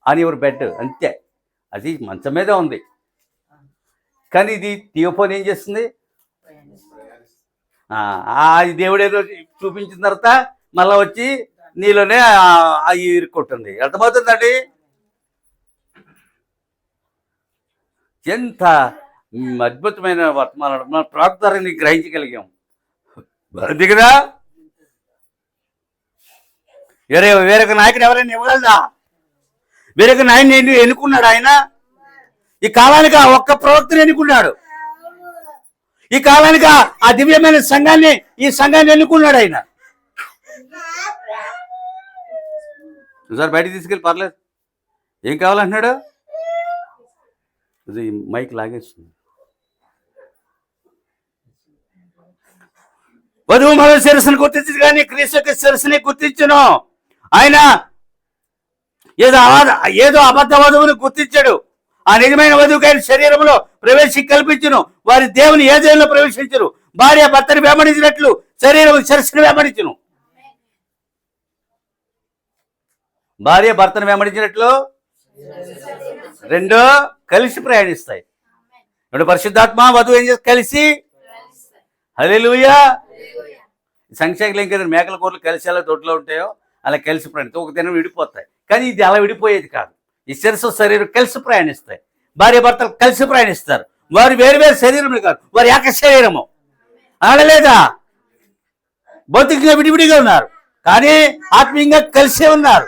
S1: అని ఎవరు బెడ్ అంతే, అది మంచం మీదే ఉంది. కానీ ఇది తీయపోని ఏం చేస్తుంది? అది దేవుడు ఏదో చూపించిన తర్వాత మళ్ళీ వచ్చి నీలోనే అవి ఇరుక్కుంటుంది. అర్థమవుతుందండి? ఎంత అద్భుతమైన వర్తమానం మన ప్రాక్తారాన్ని గ్రహించగలిగాం. అది కదా వేరొక నాయకుడు ఎవరైనా ఇవ్వగలదా? వేరొక నాయకుడు ఎన్నుకున్నాడు ఆయన. ఈ కాలానికి ఒక్క ప్రవక్తను ఎన్నుకున్నాడు. ఈ కాలానికి ఆ దివ్యమైన ఈ సంఘాన్ని ఎన్నుకున్నాడు ఆయన. సార్ బయటికి తీసుకెళ్ళి పర్లేదు, ఏం కావాలంటున్నాడు? ఇది మైక్ లాగేస్తుంది. వధువు మరో శిరస్సును గుర్తించదు కానీ క్రీస్తు యొక్క శిరస్సుని గుర్తించను. ఆయన ఏదో అబద్ధ వధువుని గుర్తించాడు. ఆ నిజమైన వధువుకి ఆయన శరీరంలో ప్రవేశం కల్పించును. వారి దేవుని ఏ దేవుల్లో ప్రవేశించరు. భార్య భర్తని వెంబడించినట్లు శరీరం శిరస్సును వెంబడించును. భార్య భర్తను వెంబడించినట్లు రెండో కలిసి ప్రయాణిస్తాయి. ఇప్పుడు పరిశుద్ధాత్మ వధువు ఏం చేసి కలిసి, హల్లెలూయా. సంక్షేమం ఏం కదా, మేకల కూరలు కలిసి అలా దొడ్లో ఉంటాయో అలా కలిసి ప్రయాణిస్తాయి. ఒక దినం విడిపోతాయి. కానీ ఇది అలా విడిపోయేది కాదు. ఈ శిరస్సు శరీరం కలిసి ప్రయాణిస్తాయి. భార్య భర్తలు కలిసి ప్రయాణిస్తారు. వారు వేరు వేరు శరీరములు కాదు, వారి ఏక శరీరము. అనలేదా? భౌతికంగా విడివిడిగా ఉన్నారు కానీ ఆత్మీయంగా కలిసే ఉన్నారు.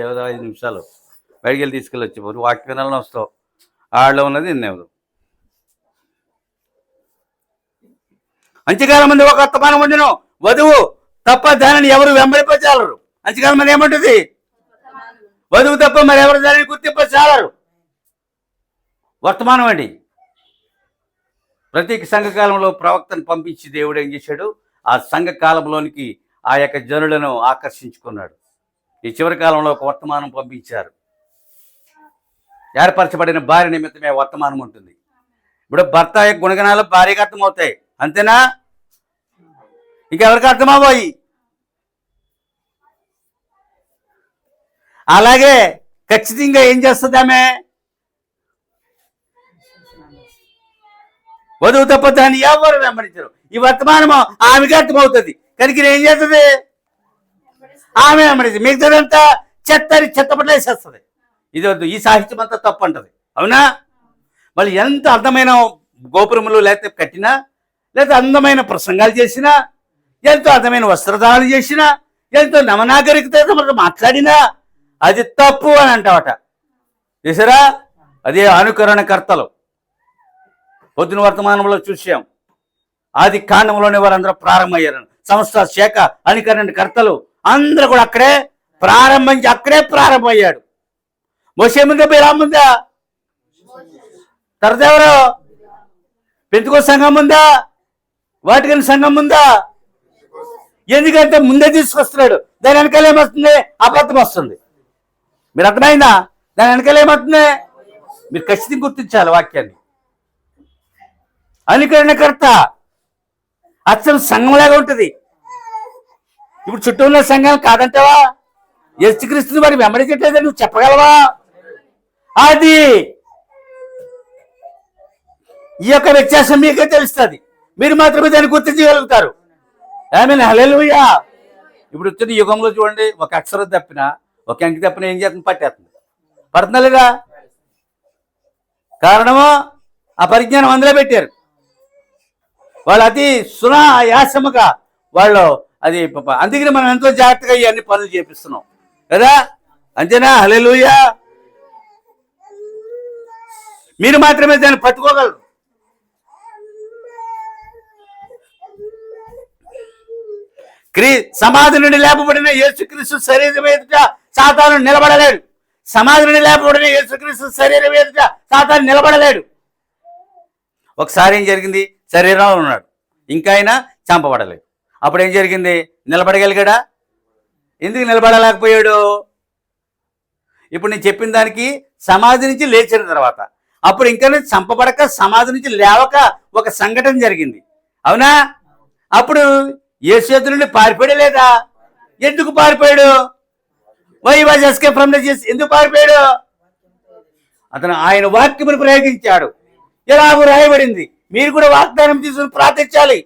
S1: ఏదో 5 నిమిషాలు బయటికి వెళ్ళి తీసుకెళ్ళి వచ్చి వాక్య వినాలని వస్తావు. ఆడలో ఉన్నది నిన్నేవదు. అంత్యకాలం మంది ఒక వర్తమానం ఉండను, వధువు తప్ప దానిని ఎవరు వెంబడింపచాలరు. అంత్యకాలం మంది ఏమంటుంది? వధువు తప్ప మరి ఎవరు దానిని గుర్తింపచాలరు. వర్తమానం అండి. ప్రతి సంఘకాలంలో ప్రవక్తను పంపించి దేవుడు ఏం చేశాడు? ఆ సంఘకాలంలోనికి ఆ యొక్క జనులను ఆకర్షించుకున్నాడు. ఈ చివరి కాలంలో ఒక వర్తమానం పంపించారు. ఏర్పరచబడిన భార్య నిమిత్తమే వర్తమానం ఉంటుంది. ఇప్పుడు భర్త యొక్క గుణగణాలు భార్యకు అర్థమవుతాయి, అంతేనా? ఇంకెవరికి అర్థమవ్వాయి? అలాగే ఖచ్చితంగా ఏం చేస్తుంది ఆమె? వధువు తప్ప దాన్ని ఎవరు వెంబడించరు. ఈ వర్తమానము ఆమెకి అర్థమవుతుంది కనుక ఏం చేస్తుంది? ఆమె వెంబడించి మిగతాదంతా చెత్తపట్ల వేసేస్తుంది. ఇది వద్దు, ఈ సాహిత్యం అంతా తప్పు అంటది. అవునా? వాళ్ళు ఎంత అందమైన గోపురములు లేకపోతే కట్టినా, లేదా అందమైన ప్రసంగాలు చేసినా, ఎంతో అందమైన వస్త్రధారణ చేసినా, ఎంతో నమనాగరికత మాట్లాడినా అది తప్పు అని అంటావట. చూసారా? అదే అనుకరణకర్తలు. పొద్దున వర్తమానంలో చూసాం, ఆది కాండంలోనే వారందరూ ప్రారంభమయ్యారు. సంస్థ శాఖ అనుకరణ కర్తలు అందరూ కూడా అక్కడే ప్రారంభమయ్యాడు. మోషే ముందా బిలాము ముందా? తర్వాత ఎవరు? పెంతుకోస్తు సంఘం ఉందా? వాటికన్ సంఘం ఉందా? ఎందుకంటే ముందే తీసుకొస్తున్నాడు. దాని వెనకాల ఏమొస్తుంది? అబద్ధం వస్తుంది. మీరు అర్థమైందా? దాని వెనకాల ఏమవుతుంది? మీరు ఖచ్చితంగా గుర్తించాలి వాక్యాన్ని. అనుకరణకర్త అసలు సంఘంలాగా ఉంటుంది. ఇప్పుడు చుట్టూ ఉన్న సంఘాలు కాదంటావా? యేసుక్రీస్తుని మరి వెంబడించట్లేదని నువ్వు చెప్పగలవా? అది ఈ యొక్క వ్యత్యాసం మీకే తెలుస్తుంది. మీరు మాత్రమే దాన్ని గుర్తించగలుగుతారు. ఆమేన్, హల్లెలూయా. ఇప్పుడు వచ్చిన యుగంలో చూడండి, ఒక అక్షరం తప్పినా, ఒక అంకి తప్పినా ఏం చేస్తుంది? పట్టేస్తుంది. పడుతుందా లేదా? కారణము ఆ పరిజ్ఞానం అందులో పెట్టారు. వాళ్ళు అతి సునాయాసముగా వాళ్ళు అది, అందుకని మనం ఎంతో జాగ్రత్తగా ఇవన్నీ పనులు చేపిస్తున్నాం కదా. అంతేనా? హల్లెలూయా. మీరు మాత్రమే దాన్ని పట్టుకోగలరు. సమాధి నుండి లేపబడిన యేసుక్రీస్తు శరీరం ఎదుట సాతాను నిలబడలేడు. సమాధి నుండి లేపబడిన యేసుక్రీస్తు శరీరం ఎదుట సాతాను నిలబడలేడు. ఒకసారి ఏం జరిగింది? శరీరంలో ఉన్నాడు, ఇంకా ఆయన చంపబడలేదు. అప్పుడు ఏం జరిగింది? నిలబడగలిగాడా? ఎందుకు నిలబడలేకపోయాడు? ఇప్పుడు నేను చెప్పిన దానికి సమాధి నుంచి లేచిన తర్వాత, అప్పుడు ఇంకా చంపబడక సమాధి నుంచి లేవక ఒక సంఘటన జరిగింది, అవునా? అప్పుడు యేసు చేతుల నుండి పారిపోయలేదా? ఎందుకు పారిపోయాడు? Why was escape from the Jesus. ఎందుకు పారిపోయాడు? అతను ఆయన వాక్యమును ప్రయోగించాడు. ఎలాగో రాయబడింది. మీరు కూడా వాగ్దానం తీసుకుని ప్రార్థించాలి.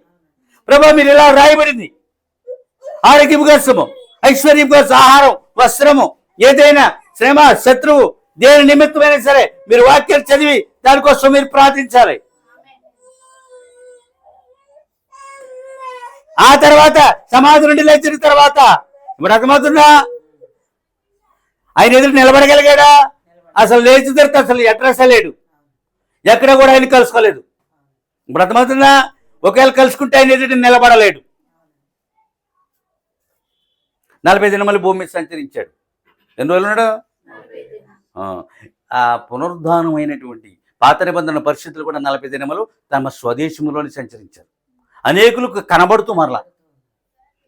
S1: ప్రభా, మీరు ఇలా రాయబడింది, ఆరోగ్యం కోసము, ఐశ్వర్యం కోసం, ఆహారం, వస్త్రము, ఏదైనా శ్రమ, శత్రువు, దేని నిమిత్తమైనా సరే మీరు వాక్యాలు చదివి దానికోసం మీరు ప్రార్థించాలి. ఆ తర్వాత సమాధి నుండి లేచిన తర్వాత ఇప్పుడు అర్థమవుతుందా? ఆయన ఎదురు నిలబడగలిగాడా? అసలు లేచిన తర్వాత అసలు అడ్రస్ లేడు, ఎక్కడ కూడా ఆయన కలుసుకోలేదు. ఇప్పుడు అర్థమవుతుందా? ఒకవేళ కలుసుకుంటే ఆయన ఎదురు నిలబడలేడు. 40 దినములు భూమి మీద సంచరించాడు. ఎన్ని రోజులు ఉన్నాడు? ఆ పునరుద్ధానమైనటువంటి పాత నిబంధన పరిస్థితులు కూడా 40 దినములు తమ స్వదేశంలోని సంచరించారు. అనేకులకు కనబడుతూ మరలా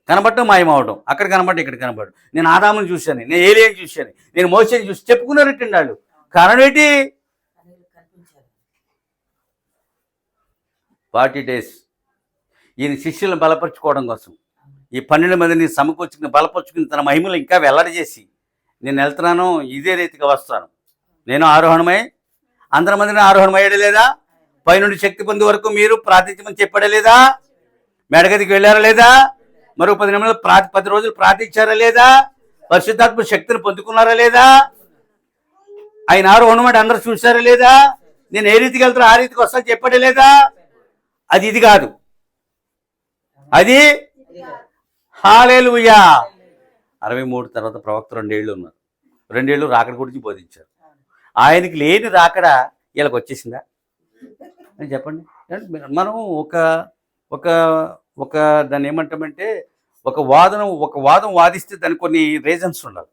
S1: కనబడటం, మాయమవడం, అక్కడ కనబడి ఇక్కడ కనబడు. నేను ఆదాముని చూశాను, నేను ఏలియాని చూశాను, నేను మోసేని చూసి చెప్పుకున్నారటండి వాళ్ళు. కారణం ఏంటి? 40 days ఈయన శిష్యులను బలపరుచుకోవడం కోసం, ఈ 12 మందిని సమకూర్చుకుని బలపరుచుకుని తన మహిమలు ఇంకా వెల్లడి చేసి, నేను వెళ్తున్నాను, ఇదే రీతిగా వస్తాను, నేను ఆరోహణమై అందరి మందిని ఆరోహణమయ్యాడే లేదా? పైనుండి శక్తి పొందే వరకు మీరు ప్రార్థించమని చెప్పాడా లేదా? మేడగదికి వెళ్ళారా లేదా? మరో 10 నిమిషాలు 10 రోజులు ప్రార్థించారా లేదా? పరిశుద్ధాత్మ శక్తిని పొందుకున్నారా లేదా? ఆయన ఆరోహణం అంటే అందరూ చూసారా లేదా? నేను ఏ రీతికి వెళ్తారో ఆ రీతికి వస్తాను చెప్పాడే లేదా? అది ఇది కాదు, అది హల్లెలూయా. 63 తర్వాత ప్రవక్త 2 ఏళ్ళు ఉన్నారు. 2 ఏళ్ళు రాకడ గురించి బోధించారు. ఆయనకి లేని రాకడ వీళ్ళకి వచ్చేసిందా అని చెప్పండి. మనం ఒక ఒక ఒక దాన్ని ఏమంటామంటే, ఒక వాదం వాదిస్తే దానికి కొన్ని రీజన్స్ ఉండాలి.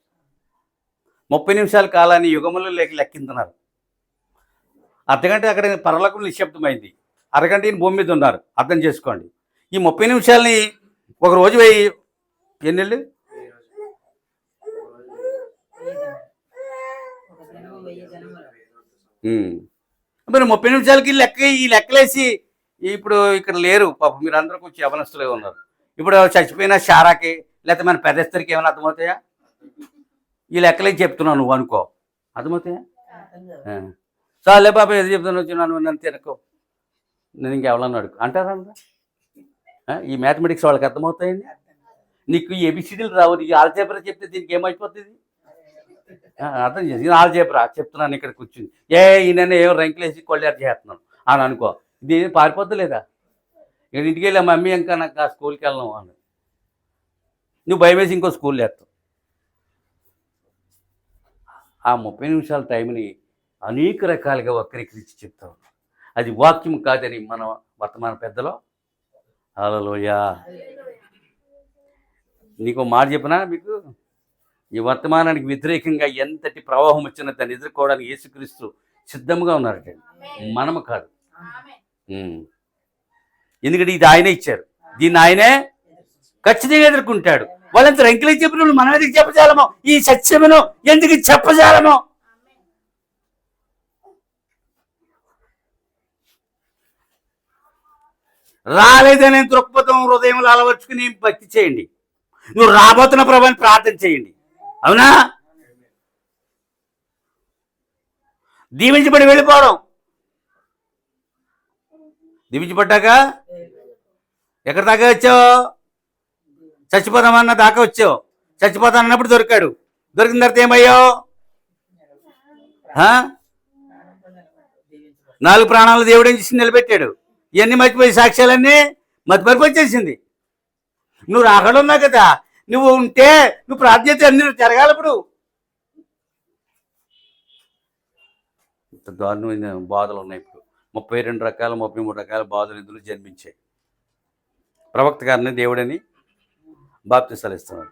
S1: 30 నిమిషాల కాలాన్ని యుగములో లెక్కింటున్నారు. అర్ధగంట అక్కడ పరలోకం నిశ్శబ్దమైంది, అరగంట ఈయన భూమి మీద ఉన్నారు. అర్థం చేసుకోండి. ఈ 30 నిమిషాలని ఒక రోజు ఎన్నెళ్ళు? మరి 30 నిమిషాలకి ఈ లెక్కలేసి ఇప్పుడు ఇక్కడ లేరు పాపం, మీరు అందరూ కొంచెం యవనస్తులే ఉన్నారు. ఇప్పుడు చచ్చిపోయిన షారాకి లేకపోతే మన పెద్దస్తరికి ఏమైనా అర్థమవుతాయా? ఈ లెక్కలేసి చెప్తున్నావు నువ్వు అనుకో, అర్థమవుతాయా? చాలే బాబా, ఏది చెప్తాను వచ్చినాను, నన్ను తినకో, నేను ఇంకెవరన్నా అడుగు అంటారా? ఈ మ్యాథమెటిక్స్ వాళ్ళకి అర్థమవుతాయండి. నీకు ఈ ఏబిసిడీలు రావు, నీకు ఆల్జీబ్రా చెప్తే దీనికి ఏమైపోతుంది? అర్థం చేసి ఆల్జీబ్రా చెప్తున్నాను ఇక్కడ కూర్చుని, ఈయన ఏమో రంకులేసి కొల్లేరు చేస్తున్నాను అని అనుకో, ఇది పారిపోద్దు లేదా? ఇక్కడ ఇంటికి వెళ్ళి మమ్మీ ఇంకా నాకు ఆ స్కూల్కి వెళ్ళను అని నువ్వు భయం వేసి ఇంకో స్కూల్ వేస్తావు. ఆ 30 నిమిషాల టైంని అనేక రకాలుగా వక్రీకరించి చెప్తావు. అది వాక్యం కాదని మన వర్తమాన పెద్దలో హల్లెలూయా. నీకు మాట చెప్పినా, మీకు ఈ వర్తమానానికి వ్యతిరేకంగా ఎంతటి ప్రవాహం వచ్చినా దాన్ని ఎదుర్కోవడానికి యేసుక్రీస్తు సిద్ధంగా ఉన్నారటండి, మనము కాదు. ఎందుకంటే ఇది ఆయనే ఇచ్చారు, దీన్ని ఆయనే ఖచ్చితంగా ఎదుర్కొంటాడు. వాళ్ళంత రంకిలకి చెప్పిన మనం ఎందుకు చెప్పజాలమో, ఈ సత్యమును ఎందుకు చెప్పజాలమో. రాలేదనే దృక్పథం హృదయంలో అలవర్చుకుని భక్తి చేయండి. నువ్వు రాబోతున్న ప్రభుని ప్రార్థన చేయండి. అవునా? దీవించబడి వెళ్ళిపోవడం. దీవించబడ్డాక ఎక్కడి దాకా వచ్చావు? చచ్చిపోదామన్న దాకా వచ్చావు. చచ్చిపోతాను అన్నప్పుడు దొరికాడు. దొరికిన తర్వాత ఏమయ్యావు? 4 ప్రాణాలు దేవుడు ఏం చేసి నిలబెట్టాడు. ఇవన్నీ మర్చిపోయి సాక్ష్యాలన్నీ మర్చిపోయి వచ్చేసింది. నువ్వు అక్కడ ఉన్నావు కదా, నువ్వు ఉంటే నువ్వు ప్రార్థన అన్ని జరగాలి. ఇప్పుడు ఇంత దారుణమైన బాధలు ఉన్నాయి. ఇప్పుడు 32 రకాల 33 రకాల బాధలు ఇందులో జన్మించాయి. ప్రవక్త గారిని దేవుడని బాప్తిసాలు ఇస్తున్నాడు.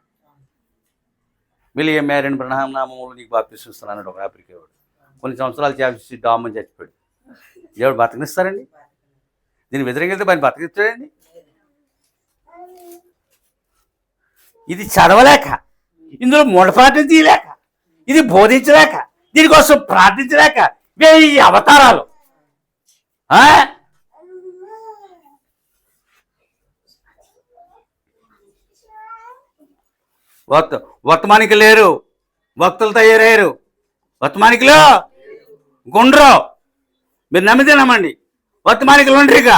S1: విలియం మ్యారిన్ బ్రహ్నాం నామములు నీకు బాప్తిసం ఇస్తున్నాడు ఒక ఆఫ్రికా వాడు. కొన్ని సంవత్సరాలు చేసి డామని చచ్చిపోయాడు. దేవుడు బతకనిస్తారండి? దీన్ని వ్యతిరేకిస్తే పని బతకిస్తాడండి? ఇది చదవలేక, ఇందులో మూఢపాఠం తీయలేక, ఇది బోధించలేక, దీనికోసం ప్రార్థించలేక 1000 అవతారాలు. వర్తమానికి లేరు, భక్తులు తయారయ్యారు. వర్తమానికిలో గుండ్రో, మీరు నమ్మితే నమ్మండి. వర్తమానికలు ఉండరిగా.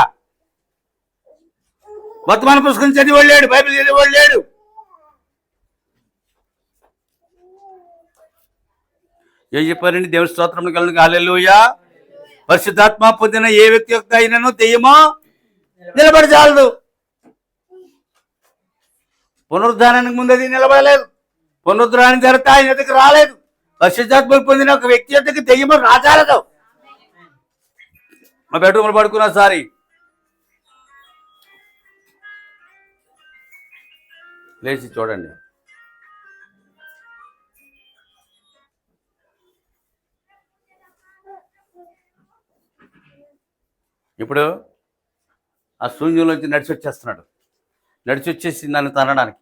S1: వర్తమాన పుస్తకం చదివాడు లేడు, బైబిల్ చదివాడు లేడు. ఏం చెప్పారండి? దేవుని స్తోత్రములు కలుగును, హల్లెలూయా. పరిశుద్ధాత్మ పొందిన ఏ వ్యక్తి యొక్క అయినను దెయ్యమో నిలబడి చాలదు. పునరుద్ధానానికి ముందు అది నిలబడలేదు. పునరుద్ధానం తర్వాత ఆయన దగ్గర రాలేదు. పరిశుద్ధాత్మ పొందిన ఒక వ్యక్తి యొక్క దెయ్యమో రాజాలదు. మా బెడ్రూమ్లో పడుకున్నా సారి లేచి చూడండి. ఇప్పుడు ఆ శూన్యంలోంచి నడిచి వచ్చేస్తున్నాడు. నడిచి వచ్చేసి నన్ను తనడానికి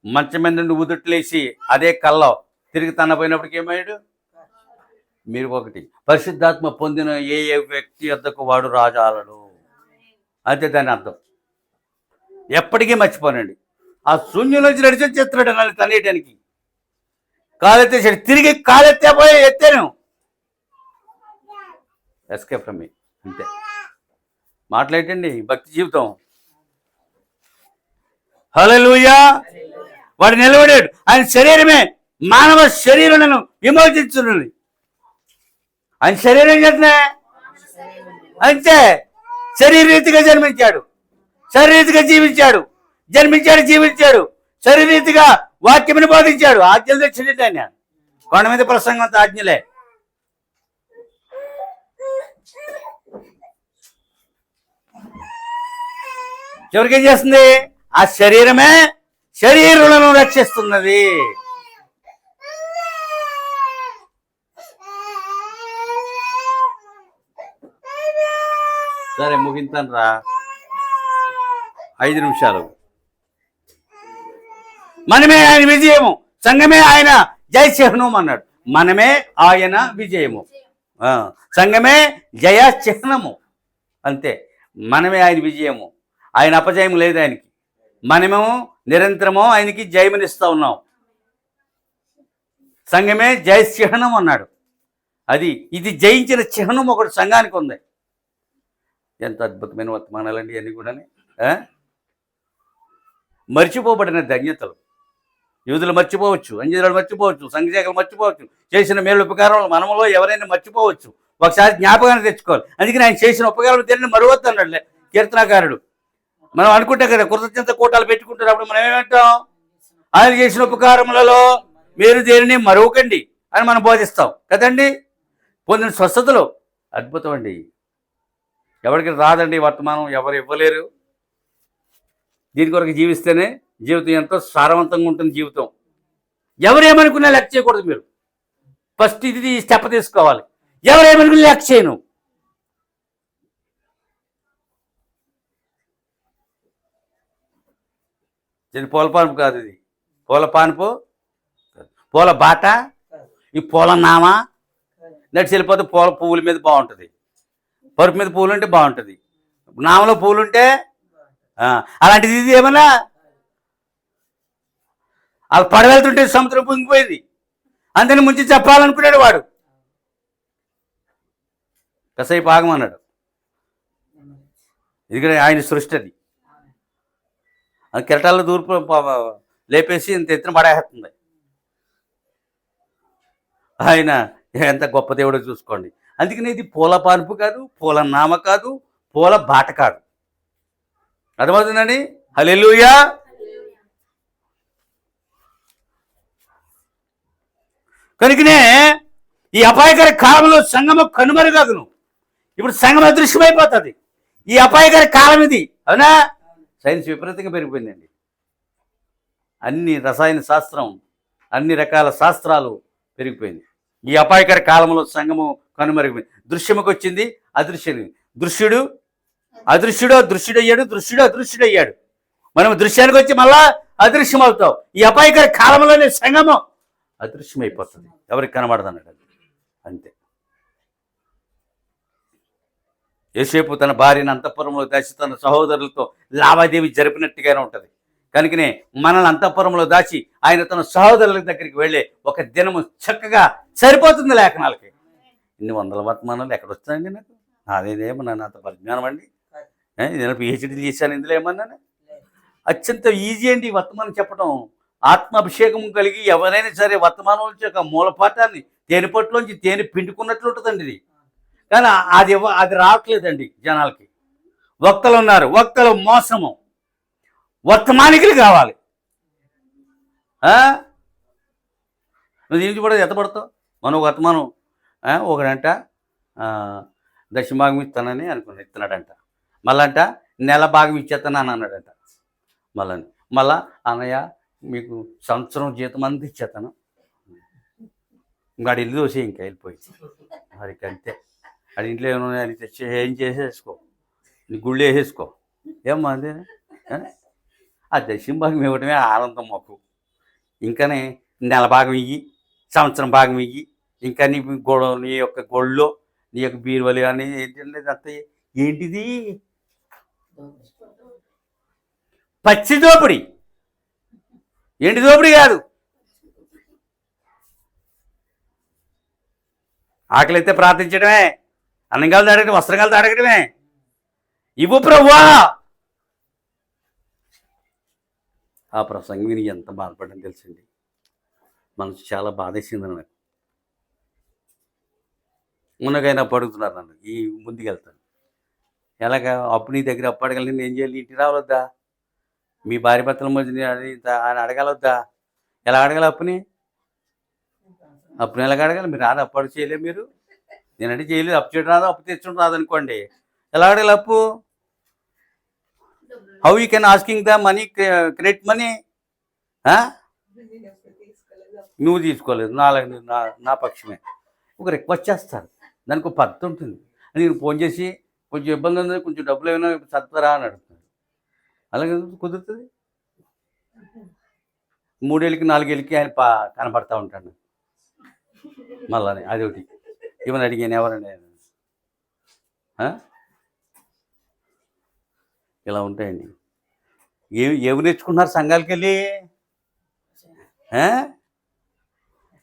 S1: మంచం మీద నుండి ఉదుట్లేసి అదే కల్లో తిరిగి తనపోయినప్పటికి ఏమయ్యాడు? మీరు ఒకటి, పరిశుద్ధాత్మ పొందిన ఏ వ్యక్తి వద్దకు వాడు రాజాలడు. అంతే దాని అర్థం. ఎప్పటికీ మర్చిపోనండి. ఆ శూన్యంలోంచి నడిచి వచ్చేస్తున్నాడు నన్ను తనేయటానికి. కాలెత్తేసాడు. తిరిగి కాలెత్తే పోయి ఎత్తాను. ఎస్కేప్ ఫ్రమ్ మీ. అంతే. మాట్లాడటండి భక్తి జీవితం. హల్లెలూయా. వాడు నిలబడాడు. ఆయన శరీరమే మానవ శరీరం విమోచించున్నది. ఆయన శరీరం చేస్తున్నా అంతే. శరీరరీతిగా జన్మించాడు, శరీరీతిగా జీవించాడు, జన్మించాడు, జీవించాడు, శరీరీతిగా వాక్యమును బోధించాడు. ఆజ్ఞలు తెచ్చింది ఆయన. కొండ మీద ప్రసంగం అంతా ఆజ్ఞలే. చివరికి ఏం చేస్తుంది? ఆ శరీరమే శరీరులను రక్షిస్తున్నది. సరే ముగింతాను రా, 5 నిమిషాలు. మనమే ఆయన విజయము, సంఘమే ఆయన జయచిహ్నం అన్నాడు. మనమే ఆయన విజయము, సంఘమే జయ చిహ్నము. అంతే. మనమే ఆయన విజయము, ఆయన అపజయం లేదు ఆయనకి. మనమేమో నిరంతరము ఆయనకి జయమునిస్తూ ఉన్నాం. సంఘమే జయ చిహ్నం అన్నాడు. ఇది జయించిన చిహ్నం ఒకటి సంఘానికి ఉంది. ఎంత అద్భుతమైన వర్తమానాలండి అన్నీ కూడా. మర్చిపోబడిన ధన్యతలు. యూదులు మర్చిపోవచ్చు, అంజీరాలు మర్చిపోవచ్చు, సంఘశాఖలు మర్చిపోవచ్చు, చేసిన మేలు ఉపకారంలో మనములో ఎవరైనా మర్చిపోవచ్చు. ఒకసారి జ్ఞాపకాన్ని తెచ్చుకోవాలి. అందుకని ఆయన చేసిన ఉపకారం తెలియని మరువద్దు అన్నాడు కీర్తనాకారుడు. మనం అనుకుంటాం కదా, కృతజ్ఞత కూటాలు పెట్టుకుంటున్నప్పుడు మనం ఏమంటాం? ఆయన చేసిన ఉపకారములలో మీరు దేనిని మరువకండి అని మనం బోధిస్తాం కదండి. పొందిన స్వస్థతలు అద్భుతం అండి. ఎవరికి రాదండి వర్తమానం, ఎవరు ఇవ్వలేరు. దీని కొరకు జీవిస్తేనే జీవితం ఎంతో సారవంతంగా ఉంటుంది. జీవితం ఎవరేమనుకున్నా లెక్క చేయకూడదు. మీరు ఫస్ట్ ఇది స్టెప్ తీసుకోవాలి. ఎవరేమనుకున్నా లెక్క చేయను. ఇది పూల పానుపు కాదు, ఇది పూల పానుపు, పూల బాట, ఈ పూల నామ నడిచి వెళ్ళిపోతే పూల పువ్వుల మీద బాగుంటుంది, పరుపు మీద పూలు ఉంటే బాగుంటుంది, నామలో పూలు ఉంటే అలాంటిది. ఇది ఏమన్నా అది పడవెళ్తుంటే సముద్రం పొంగిపోయింది, అందరిని ముంచి చెప్పాలనుకున్నాడు వాడు. కసేపు ఆగమన్నాడు. ఇది ఆయన సృష్టి. అది కెరటాల్లో దూర్పు లేపేసి ఇంత ఎత్తున పడేస్తుంది. ఆయన ఎంత గొప్ప దేవుడో చూసుకోండి. అందుకని ఇది పూల పానుపు కాదు, పూల నామ కాదు, పూల బాట కాదు. అర్థమవుతుందండి? హల్లెలూయా. కనుకనే ఈ అపాయకర కాలంలో సంఘము కనుమరుగగును. ఇప్పుడు సంఘం అదృశ్యమైపోతుంది. ఈ అపాయకర కాలం ఇది. అవునా? సైన్స్ విపరీతంగా పెరిగిపోయిందండి. అన్ని రసాయన శాస్త్రం, అన్ని రకాల శాస్త్రాలు పెరిగిపోయింది. ఈ అపాయకర కాలంలో సంఘము కనుమరుగైపోయింది. దృశ్యముకు వచ్చింది అదృశ్యం. దృశ్యుడు అదృశ్యుడయ్యాడు, దృశ్యుడు అదృశ్యుడయ్యాడు. మనం దృశ్యానికి వచ్చి మళ్ళా అదృశ్యం అవుతాం. ఈ అపాయకర కాలంలోనే సంఘము అదృశ్యమైపోతుంది, ఎవరికి కనబడదన్నాడు. అంతే. యోసేపు తన భార్యను అంతఃపురంలో దాచి తన సహోదరులతో లావాదేవీ జరిపినట్టుగానే ఉంటుంది. కనుకనే మనల్ని అంతఃపురంలో దాచి ఆయన తన సహోదరుల దగ్గరికి వెళ్ళే ఒక దినము చక్కగా సరిపోతుంది లేఖనాలకి. ఇన్ని వందల వర్తమానాలు ఎక్కడ వస్తాయండి నాకు? నాదేమన్నా అంత పరిజ్ఞానం అండి? నేను పిహెచ్డీ చేశాను, ఇందులో ఏమన్నాను? అత్యంత ఈజీ అండి వర్తమానం చెప్పడం. ఆత్మాభిషేకం కలిగి ఎవరైనా సరే వర్తమానం నుంచి ఒక మూలపాఠాన్ని తేనెపట్టులోంచి తేనె పిండుకున్నట్లు ఉంటుందండి ఇది. కానీ అది రావట్లేదండి జనాలకి. వక్తలు ఉన్నారు, వక్తలు మోసము. వర్తమానికులు కావాలి. నువ్వు దీనికి కూడా ఎత్తపడతావు. మనం వర్తమానం ఒకడంట దశభాగం ఇస్తానని అనుకున్నాడు, ఇస్తున్నాడంట. మళ్ళంట నెల భాగం ఇచ్చేస్తానని అన్నాడంట. మళ్ళా అన్నయ్య మీకు సంవత్సరం జీతం అంతా ఇచ్చేస్తాను. ఇంకాడు ఇల్లు దోసే ఇంకా వెళ్ళిపోయి మరి అంతే. అది ఇంట్లో ఏమైనా తెచ్చి ఏం చేసేసుకో, నీ గుళ్ళు వేసేసుకో. ఏమ్మా అదే ఆ దశమ భాగం ఇవ్వడమే ఆనందం మాకు. ఇంకానే నెల భాగం ఇయ్యి, సంవత్సరం భాగం ఇయ్యి, ఇంకా నీ నీ యొక్క గొళ్ళో నీ యొక్క బీరువలు అని ఏంటంటే ఏంటిది? పచ్చి దోపిడి. ఏంటి దోపిడి కాదు. ఆకలిస్తే ప్రార్థించడమే, అన్నంగాలు అడగడం, వస్త్రగాలు అడగడమే. ఇవ్వు ప్రభువా. ఆ ప్రసంగం విని ఎంత బాధపడ్డాను తెలుసండి. మనసు చాలా బాధేసింది నాకు. మునగైనా పడుగుతున్నారు నన్ను, ఈ ముందుకెళ్తాను ఎలాగా? అప్పు నీ దగ్గర అప్పు అడగలి, నేను ఏం చేయాలి? ఇంటికి రావద్దా? మీ భార్య భర్తల మధ్య ఆయన అడగలొద్దా? ఎలా అడగాలి అప్పుని? అప్పుని ఎలాగ అడగాలి? మీరు రాదు, అప్పు అడుగు చేయలేదు మీరు. నేనంటే చేయలేదు, అప్పు చేయడం రాదు, అప్పు తెచ్చడం రాదు అనుకోండి. ఎలా అడగాలి అప్పు? How you can asking the money, credit money? నువ్వు తీసుకోలేదు, నా పక్షమే. ఒక రిక్వెస్ట్ చేస్తారు, దానికి ఒక పద్ధతి ఉంటుంది. నేను ఫోన్ చేసి కొంచెం ఇబ్బంది ఉంది, కొంచెం డబ్బులు ఏమైనా సత్వరా అని అడుగుతాను. అలాగే కుదురుతుంది. 3 ఏళ్ళకి 4 ఏళ్ళకి ఆయన కనపడతా ఉంటాను. మళ్ళీ అదొకటి ఏమని అడిగాను, ఎవరండి? ఇలా ఉంటాయండి. ఏమి నేర్చుకుంటున్నారు సంఘాలకి వెళ్ళి?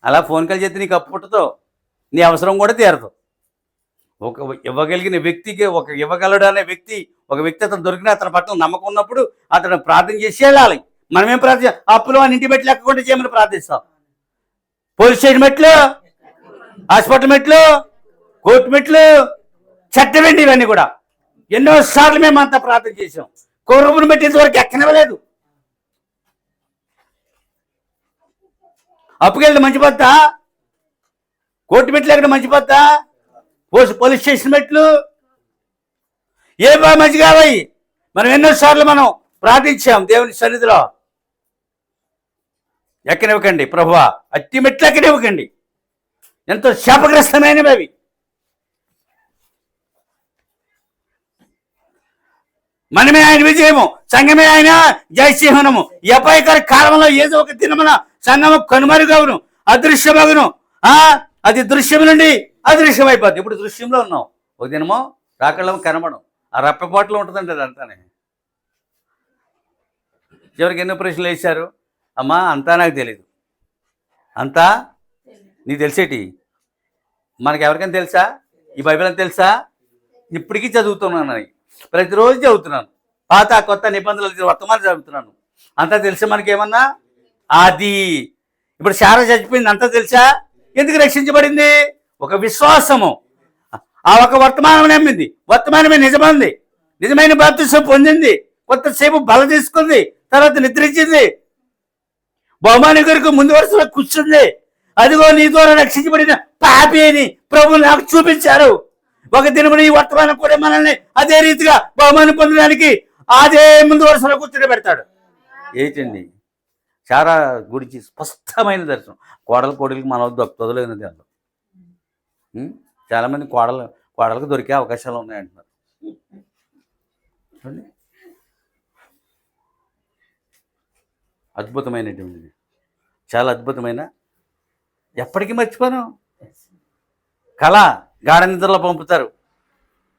S1: అలా ఫోన్ కాల్ చేస్తే నీకు అప్పు పుట్టదు, నీ అవసరం కూడా తీరదు. ఒక ఇవ్వగలిగిన వ్యక్తికి, ఒక ఇవ్వగలడు అనే వ్యక్తి, ఒక వ్యక్తి అతను దొరికిన అతని పట్ల నమ్మకం ఉన్నప్పుడు అతను ప్రార్థన చేసి వెళ్ళాలి. మనమేం ప్రార్థన? అప్పులు అని ఇంటి మెట్లు ఎక్కకుండా చేయమని ప్రార్థిస్తాం. పోలీస్ స్టేషన్ మెట్లు, హాస్పిటల్ మెట్లు, కోర్టు మెట్లు, చట్టమేంటి ఇవన్నీ కూడా. ఎన్నోసార్లు మేము అంతా ప్రార్థన చేసాం. కోరుపును పెట్టేంత వరకు ఎక్కనివ్వలేదు. అప్పుకెళ్ళి మంచి పద్దా, కోర్టు మెట్లు ఎక్కడ మంచి పద్దా, పోలీస్ స్టేషన్ మెట్లు ఏ బాగా మంచి కావాయి. మనం ఎన్నోసార్లు మనం ప్రార్థించాం దేవుని సన్నిధిలో. ఎక్కనివ్వకండి ప్రభువా, అట్టి మెట్లు ఎక్కనివ్వకండి. ఎంతో శాపగ్రస్తమైనవి అవి. మనమే ఆయన విజయము, సంఘమే ఆయన జయసింహనము. ఈ అపాయకర కాలంలో ఏదో ఒక దినమున సంఘము కనుమరుగవును, అదృశ్యమగును. అది దృశ్యం నుండి అదృశ్యమైపోద్ది. ఇప్పుడు దృశ్యంలో ఉన్నాం, ఒక దినమో రాకళ్ళము కనబడం. ఆ రప్పపాట్లో ఉంటుందండి అదంతానే. చివరికి ఎన్నో ప్రశ్నలు వేశారు. అమ్మా అంతా నాకు తెలీదు. అంతా నీకు తెలిసేటి? మనకి ఎవరికైనా తెలుసా? ఈ బైబిల్ అని తెలుసా? ఇప్పటికీ చదువుతున్నాను, అని ప్రతిరోజు చదువుతున్నాను. పాత కొత్త నిబంధనలు వర్తమానం చదువుతున్నాను. అంతా తెలిసే మనకేమన్నా? అది ఇప్పుడు శారా చచ్చిపోయింది, అంతా తెలుసా? ఎందుకు రక్షించబడింది? ఒక విశ్వాసము. ఆ ఒక వర్తమానం నమ్మింది, వర్తమానమే నిజమైంది, నిజమైన బాప్తిసం పొందింది, కొత్తసేపు బల తీసుకుంది, తర్వాత నిద్రించింది, బహుమాని కొరకు ముందు వరుసలో కూర్చుంది. అదిగో నీ ద్వారా రక్షించబడిన పాపి అని ప్రభువు నాకు చూపించారు. ఒక దినమున ఈ వర్తమానం కూడా మనల్ని అదే రీతిగా బహుమానం పొందడానికి అదే ముందు వరుసలో కూర్చుని పెడతాడు. ఏంటండి శారా గురించి స్పష్టమైన దర్శనం. కోడలికి మన దొరకలేదు దాంట్లో. చాలామంది కోడలకు దొరికే అవకాశాలు ఉన్నాయంటున్నారు. అద్భుతమైనటువంటిది, చాలా అద్భుతమైన, ఎప్పటికీ మర్చిపోను కళ. గాఢ నిద్రలో పంపుతారు.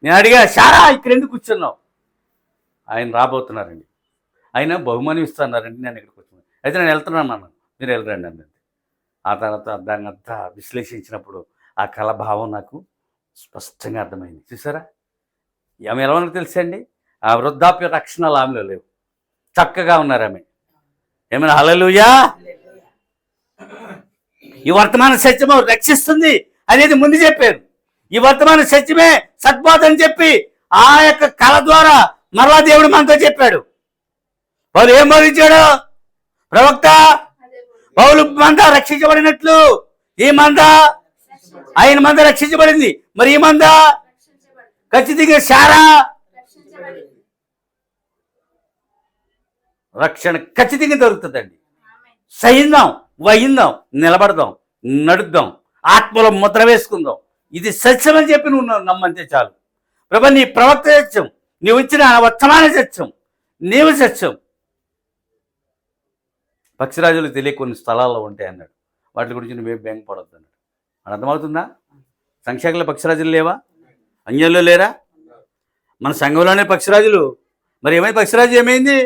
S1: నేను అడిగా, శారా ఇక్కడ ఎందుకు కూర్చున్నావు? ఆయన రాబోతున్నారండి, ఆయన బహుమానం ఇస్తున్నారండి, నేను ఇక్కడికి వచ్చాను. అయితే నేను వెళ్తున్నాను అన్నాను. మీరు వెళ్ళరండి అన్నది. ఆ తర్వాత దాన్ని అంతా విశ్లేషించినప్పుడు ఆ కళ భావం నాకు స్పష్టంగా అర్థమైంది. చూసారా, ఆమె ఎలా ఉన్నది తెలుసా అండి? ఆ వృద్ధాప్య లక్షణాలు ఆమెలో లేవు, చక్కగా ఉన్నారు ఆమె. ఏమైనా హల్లెలూయా. ఈ వర్తమాన సత్యము రక్షిస్తుంది అనేది ముందు చెప్పారు. ఈ వర్తమాన సత్యమే సద్బోధ అని చెప్పి ఆ యొక్క కళ ద్వారా మరలా దేవుడు మనతో చెప్పాడు. పౌలు ఏం బోధించాడు? ప్రవక్త పౌలు మంద రక్షించబడినట్లు ఈ మంద, ఆయన మంద రక్షించబడింది. మరి ఈ మంద ఖచ్చితంగా శారా రక్షణ ఖచ్చితంగా దొరుకుతుందండి. సహిందాం, వహిందాం, నిలబడదాం, నడుద్దాం, ఆత్మలో ముద్ర వేసుకుందాం. ఇది సత్యం అని చెప్పి నువ్వు నమ్మంతే చాలు. ప్రభు నీ ప్రవక్త సత్యం, నీవు ఇచ్చిన వర్తమాన సత్యం, నీవు సత్యం. పక్షిరాజులు తెలియ కొన్ని స్థలాల్లో ఉంటాయి అన్నాడు. వాటి గురించి నువ్వేం బెంగపడొద్దు అన్నాడు. అని అర్థమవుతుందా? సంఖ్యాకుల పక్షిరాజులు లేవా? అన్యంలో లేరా? మన సంఘంలోనే పక్షిరాజులు. మరి ఏమైంది? పక్షిరాజు ఏమైంది?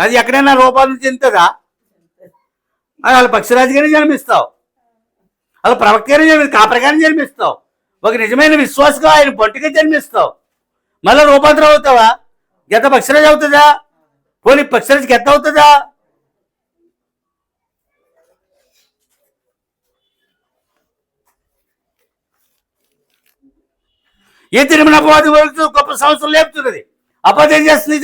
S1: అది ఎక్కడైనా రూపాలను చెందుతుందా? వాళ్ళ పక్షిరాజుగానే జన్మిస్తావు, అలా ప్రవక్తగానే కాపరిగానే జన్మిస్తావు, ఒక నిజమైన విశ్వాసగా ఆయన పొంటిగా జన్మిస్తావు. మళ్ళీ రూపాంతరం అవుతావా? గెత్త పక్షిరాజు అవుతుందా? పోనీ పక్షిరాజు గెత్త అవుతుందా? ఈ దినమున అపవాది గొప్ప సంవత్సరం లేపుతున్నది. అపవాది ఏం చేస్తుంది?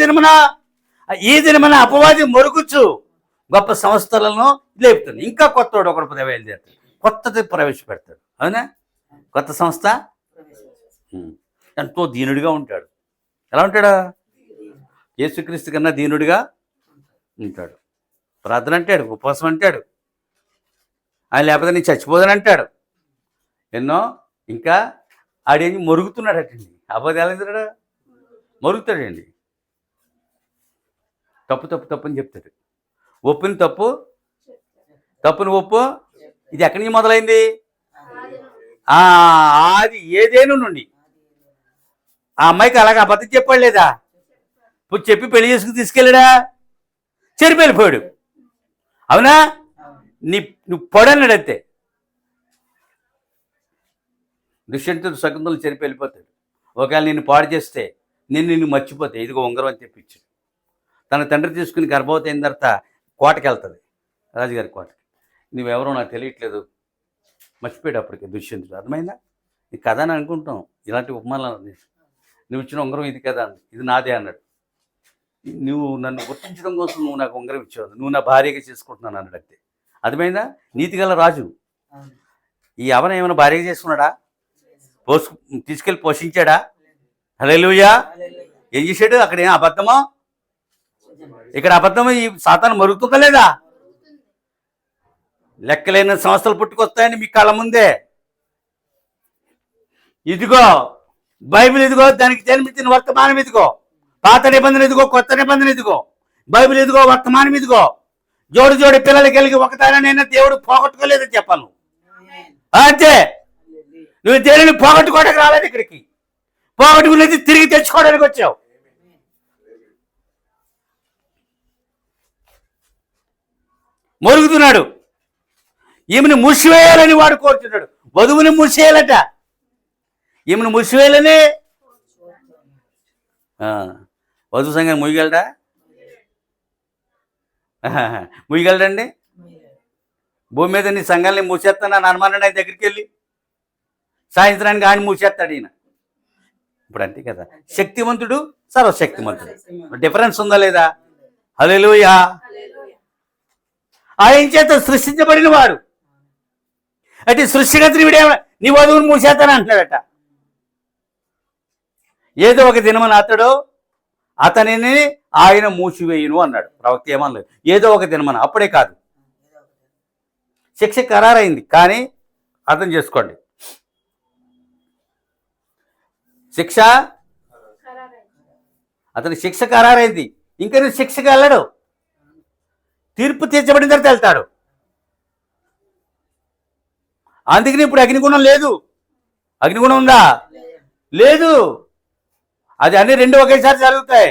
S1: ఈ దినమున అపవాది మొరుగుచ్చు గొప్ప సంస్థలను లేపుతుంది. ఇంకా కొత్తవాడు ఒకడు బయలుదేరుతాడు, కొత్తది ప్రవేశపెడతాడు. అవునా? కొత్త సంస్థ ఎంతో దీనుడిగా ఉంటాడు. ఎలా ఉంటాడా? యేసుక్రీస్తు కన్నా దీనుడిగా ఉంటాడు. ప్రార్థన అంటాడు, ఉపవాసం అంటాడు, ఆయన లేకపోతే నేను చచ్చిపోదని అంటాడు. ఎన్నో ఇంకా ఆడేంటి మొరుగుతున్నాడటండి. అబద్ధం ఎలా తిన్నాడు? మొరుగుతాడండి. తప్పు తప్పు తప్పు అని చెప్తాడు. ఒప్పుని తప్పు, తప్పుని ఒప్పు. ఇది ఎక్కడి నుంచి మొదలైంది? అది ఏదేను నుండి. ఆ అమ్మాయికి అలాగే అబద్ధం చెప్పాడు లేదా? ఇప్పుడు చెప్పి పెళ్లి చేసుకుని తీసుకెళ్ళాడా? చెరిపి వెళ్ళిపోయాడు. అవునా? నువ్వు పొడన్నాడు అంతే. దుష్యంతుడు శకుంతలు చెరిపి వెళ్ళిపోతాడు. ఒకవేళ నిన్ను పాడు చేస్తే నిన్ను మర్చిపోతే ఇదిగో ఉంగరం అని తెప్పించాడు. తన తండ్రి తీసుకుని గర్భవతి అయిన తర్వాత కోటకి వెళ్తుంది, రాజుగారి కోటకి. నువ్వెవరో నాకు తెలియట్లేదు, మర్చిపోయాడు అప్పటికి దుష్యంతుడు. అర్థమైందా? ఇది కదా అని అనుకుంటాం. ఇలాంటి ఉపమానాలు నువ్వు ఇచ్చిన ఉంగరం ఇది కదా, ఇది నాదే అన్నాడు. నువ్వు నన్ను గుర్తించడం కోసం నువ్వు నాకు ఉంగరం ఇచ్చావు, నువ్వు నా భార్యగా చేసుకుంటున్నాను అన్నాడు. అంతే. అర్థమైందా? నీతిగల రాజు. ఈ అవన ఏమైనా భార్యగా చేసుకున్నాడా? తీసుకెళ్ళి పోషించాడా? హల్లెలూయా. ఏం చేశాడు? అక్కడ ఏం అబద్ధమో, ఇక్కడ అబద్ధమో. ఈ సాతాను మరుగుతుందా లేదా? లెక్కలేని సంవత్సరాలు పుట్టుకొస్తాయని మీ కళ్ళ ముందే. ఇదిగో బైబిల్, ఇదిగో దానికి జన్మించిన వర్తమానం, ఇదిగో పాత నిబంధన, ఇదిగో కొత్త నిబంధన, ఇదిగో బైబిల్, ఇదిగో వర్తమానం, ఇదిగో జోడి జోడి పిల్లలు కలిగి ఒకదానైనా దేవుడు పోగొట్టుకోలేదని చెప్పాను. అంతే, నువ్వు దేవుని పోగొట్టుకోవడానికి రాలేదు ఇక్కడికి, పోగొట్టుకునేది తిరిగి తెచ్చుకోవడానికి వచ్చావు. మొరుగుతున్నాడు, ఈమెను మూసివేయాలని వాడు కోరుతున్నాడు. వధువుని మూసేయాలట, ఈమెను మూసివేయాలని. వధువు సంఘం ముయ్యగలడా? ముయ్యగలడండి? భూమి మీద నీ సంఘాలని మూసేస్తాను అని అనుమానండి ఆయన దగ్గరికి వెళ్ళి. సాయంత్రానికి ఆయన మూసేస్తాడు ఈయన. ఇప్పుడు అంతే కదా, శక్తివంతుడు సర్వశక్తివంతుడు, డిఫరెన్స్ ఉందా లేదా? హల్లెలూయా. ఆయన చేత సృష్టించబడిన వాడు అంటే సృష్టికర్త వీడే నీ వధువును మూసేస్తాను అంటున్నాడట. ఏదో ఒక దినమని అతనిని ఆయన మూసివేయును అన్నాడు. ప్రవక్త ఏమనలేదు, ఏదో ఒక దినమన. అప్పుడే కాదు, శిక్ష ఖరారైంది. కానీ అర్థం చేసుకోండి, అతని శిక్ష ఖరారైంది. ఇంకా నువ్వు శిక్షకు వెళ్ళడు, తీర్పు తీర్చబడిన తర్వాత వెళ్తాడు. అందుకని ఇప్పుడు అగ్నిగుణం లేదు. అగ్నిగుణం ఉందా? లేదు. అది అన్ని రెండు ఒకేసారి జరుగుతాయి.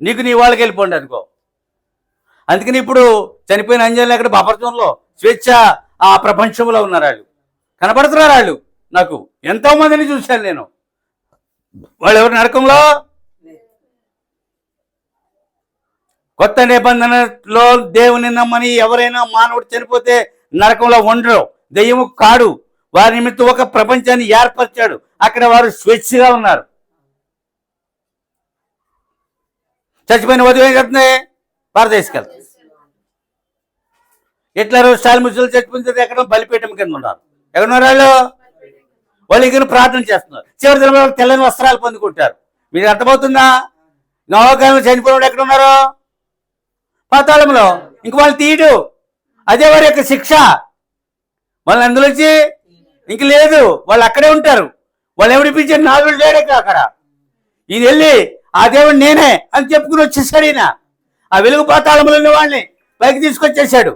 S1: నీకు నీ వాళ్ళకి వెళ్ళిపోండి అనుకో. అందుకని ఇప్పుడు చనిపోయిన అంజలి అక్కడ ప్రపంచంలో స్వేచ్ఛ ఆ ప్రపంచంలో ఉన్నారు. వాళ్ళు కనపడుతున్నారు. వాళ్ళు నాకు ఎంతో మందిని చూశాను నేను. వాళ్ళు ఎవరు నరకంలో? కొత్త నిబంధనలో దేవుని నమ్మని ఎవరైనా మానవుడు చనిపోతే నరకంలో ఉండరు, దెయ్యము కాడు. వారి నిమిత్తం ఒక ప్రపంచాన్ని ఏర్పరిచాడు. అక్కడ వారు స్వేచ్ఛగా ఉన్నారు. చచ్చిపోయిన వధువు ఏం చేస్తుంది? భారతదేశకెళ్తారు. హిట్లర్, స్టాలిన్, ముసలి చచ్చిపోయిన ఎక్కడ బలిపీఠం కింద ఉన్నారు. ఎక్కడున్నారు వాళ్ళు? వాళ్ళు ఇంకా ప్రార్థన చేస్తున్నారు. చివరి దినంలో తెల్లని వస్త్రాలు పొందుకుంటారు. మీకు అర్థమవుతుందా? నవకాలంలో చనిపోయిన ఎక్కడ ఉన్నారు? పాతాళంలో. ఇంక వాళ్ళు తీయడు, అదే వారి యొక్క శిక్ష. వాళ్ళు అందులోంచి ఇంక లేదు, వాళ్ళు అక్కడే ఉంటారు. వాళ్ళు ఎవరిపించారు? నాలుగు లేడే అక్కడ. ఈయన వెళ్ళి ఆ దేవుడు నేనే అని చెప్పుకుని వచ్చేసాడు. ఈయన ఆ వెలుగు పాతాళంలో ఉన్న వాళ్ళని పైకి తీసుకొచ్చేసాడు.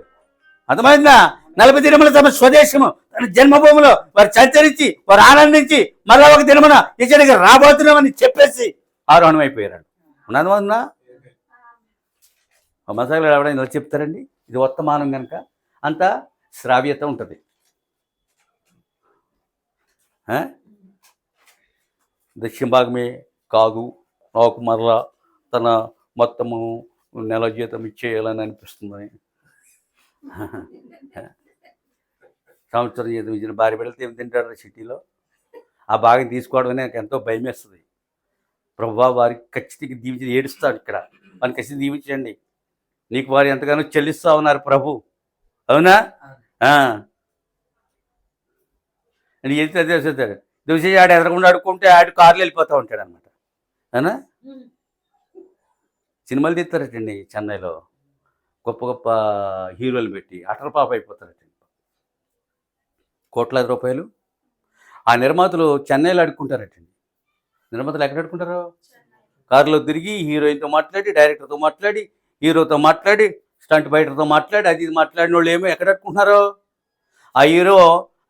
S1: అర్థమైందా? 40 దినములు తమ స్వదేశము తన జన్మభూమిలో వారు సంచరించి వారు ఆనందించి మళ్ళా ఒక దినమున ఇచ్చడికి రాబోతున్నామని చెప్పేసి ఆరోహణం అయిపోయారు. ఉన్నదన్నా మసాలా ఎవరైనా ఇలా చెప్తారండి. ఇది వర్తమానం కనుక అంత శ్రావ్యత ఉంటుంది. దక్షిణ భాగమే కాదు, నాకు మరలా తన మొత్తము నెల జీతం ఇచ్చేయాలని అనిపిస్తుంది. సంవత్సరం జీతం ఇచ్చిన భార్య బిడ్డలతో ఏమి తింటారు సిటీలో? ఆ భాగం తీసుకోవడం నాకు ఎంతో భయం వేస్తుంది. ప్రభువా వారికి ఖచ్చితంగా దీవించి ఏడుస్తాడు. ఇక్కడ వారిని ఖచ్చితంగా దీవించండి. నీకు వారు ఎంతగానో చెల్లిస్తా ఉన్నారు ప్రభు. అవునా? అని ఏది తెలిసేస్తాడు. తెలిసి ఆడు ఎదరకుండా ఆడుకుంటే ఆడు కార్లు వెళ్ళిపోతూ ఉంటాడు అనమాట. అవునా? సినిమాలు తీస్తారటండి చెన్నైలో, గొప్ప గొప్ప హీరోలు పెట్టి అటర్ పాప అయిపోతారటండి. కోట్లాది రూపాయలు. ఆ నిర్మాతలు చెన్నైలో అడుక్కుంటారటండి. నిర్మాతలు ఎక్కడ అడుక్కుంటారు? కారులో తిరిగి హీరోయిన్తో మాట్లాడి, డైరెక్టర్తో మాట్లాడి, హీరోతో మాట్లాడి, స్టంట్ బైటర్తో మాట్లాడి, అది మాట్లాడిన వాళ్ళు ఏమో ఎక్కడ అడుక్కుంటున్నారో. ఆ హీరో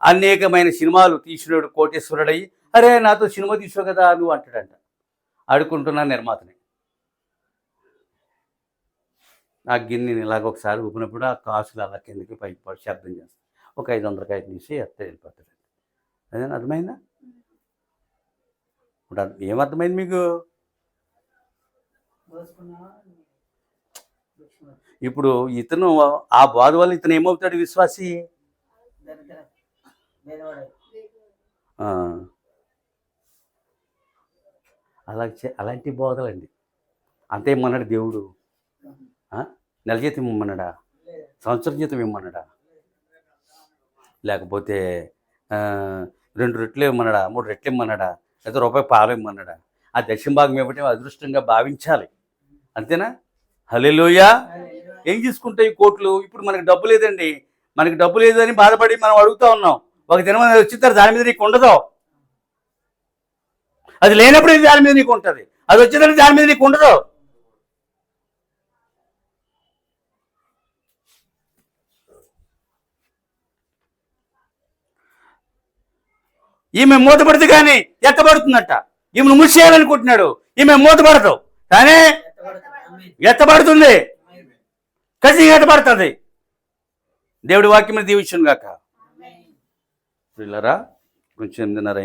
S1: అనేకమైన సినిమాలు తీసినాడు, కోటేశ్వరుడయ్యి, అరే నాతో సినిమా తీసావు కదా నువ్వు అంటాడంట. అడుక్కుంటున్నా నిర్మాతని. ఆ గిన్నెని ఇలాగ ఒకసారి ఊపినప్పుడు ఆ కాసులు అలా కిందకి పైకి పడి శబ్దం చేస్తాడు. ఒక 500 కాయలు తీసి ఎత్తే వెళ్ళిపోతాడు. అదేనా? అర్థమైందా? ఇప్పుడు ఏమర్థమైంది మీకు? ఇప్పుడు ఇతను ఆ బాధ వల్ల ఇతను ఏమవుతాడు? విశ్వాసి. అలాంటి బోధలండి. అంతే ఇమ్మన్నాడు దేవుడు. నెల జీతం ఇమ్మన్నాడా? సంవత్సరం జీతం ఇమ్మన్నాడా? లేకపోతే 2 రెట్లు ఇమ్మన్నాడా? 3 రెట్లు ఇమ్మన్నాడా? లేదా రూపాయి పాలు ఇమ్మన్నాడా? ఆ దక్షిణ భాగం ఇవ్వటం అదృష్టంగా భావించాలి. అంతేనా? హల్లెలూయా. ఏం తీసుకుంటాయి కోట్లు? ఇప్పుడు మనకు డబ్బు లేదండి. మనకి డబ్బు లేదు అని బాధపడి మనం అడుగుతా ఉన్నాం. ఒక దినం అది వచ్చిన దాని మీద నీకు ఉండదు. అది లేనప్పుడు ఇది దాని మీద నీకు ఉంటుంది, అది వచ్చిందని దాని మీద నీకు ఉండదు. ఈమె మూతపడితే కానీ ఎత్తబడుతుందట. ఈమెను ముసేయాలనుకుంటున్నాడు, ఈమె మూతపడతావు కానీ ఎత్తబడుతుంది, ఖచ్చితంగా ఎత్తబడుతుంది. దేవుడి వాక్యం దీవించును గాక. పిల్లరా కొంచెం 8:30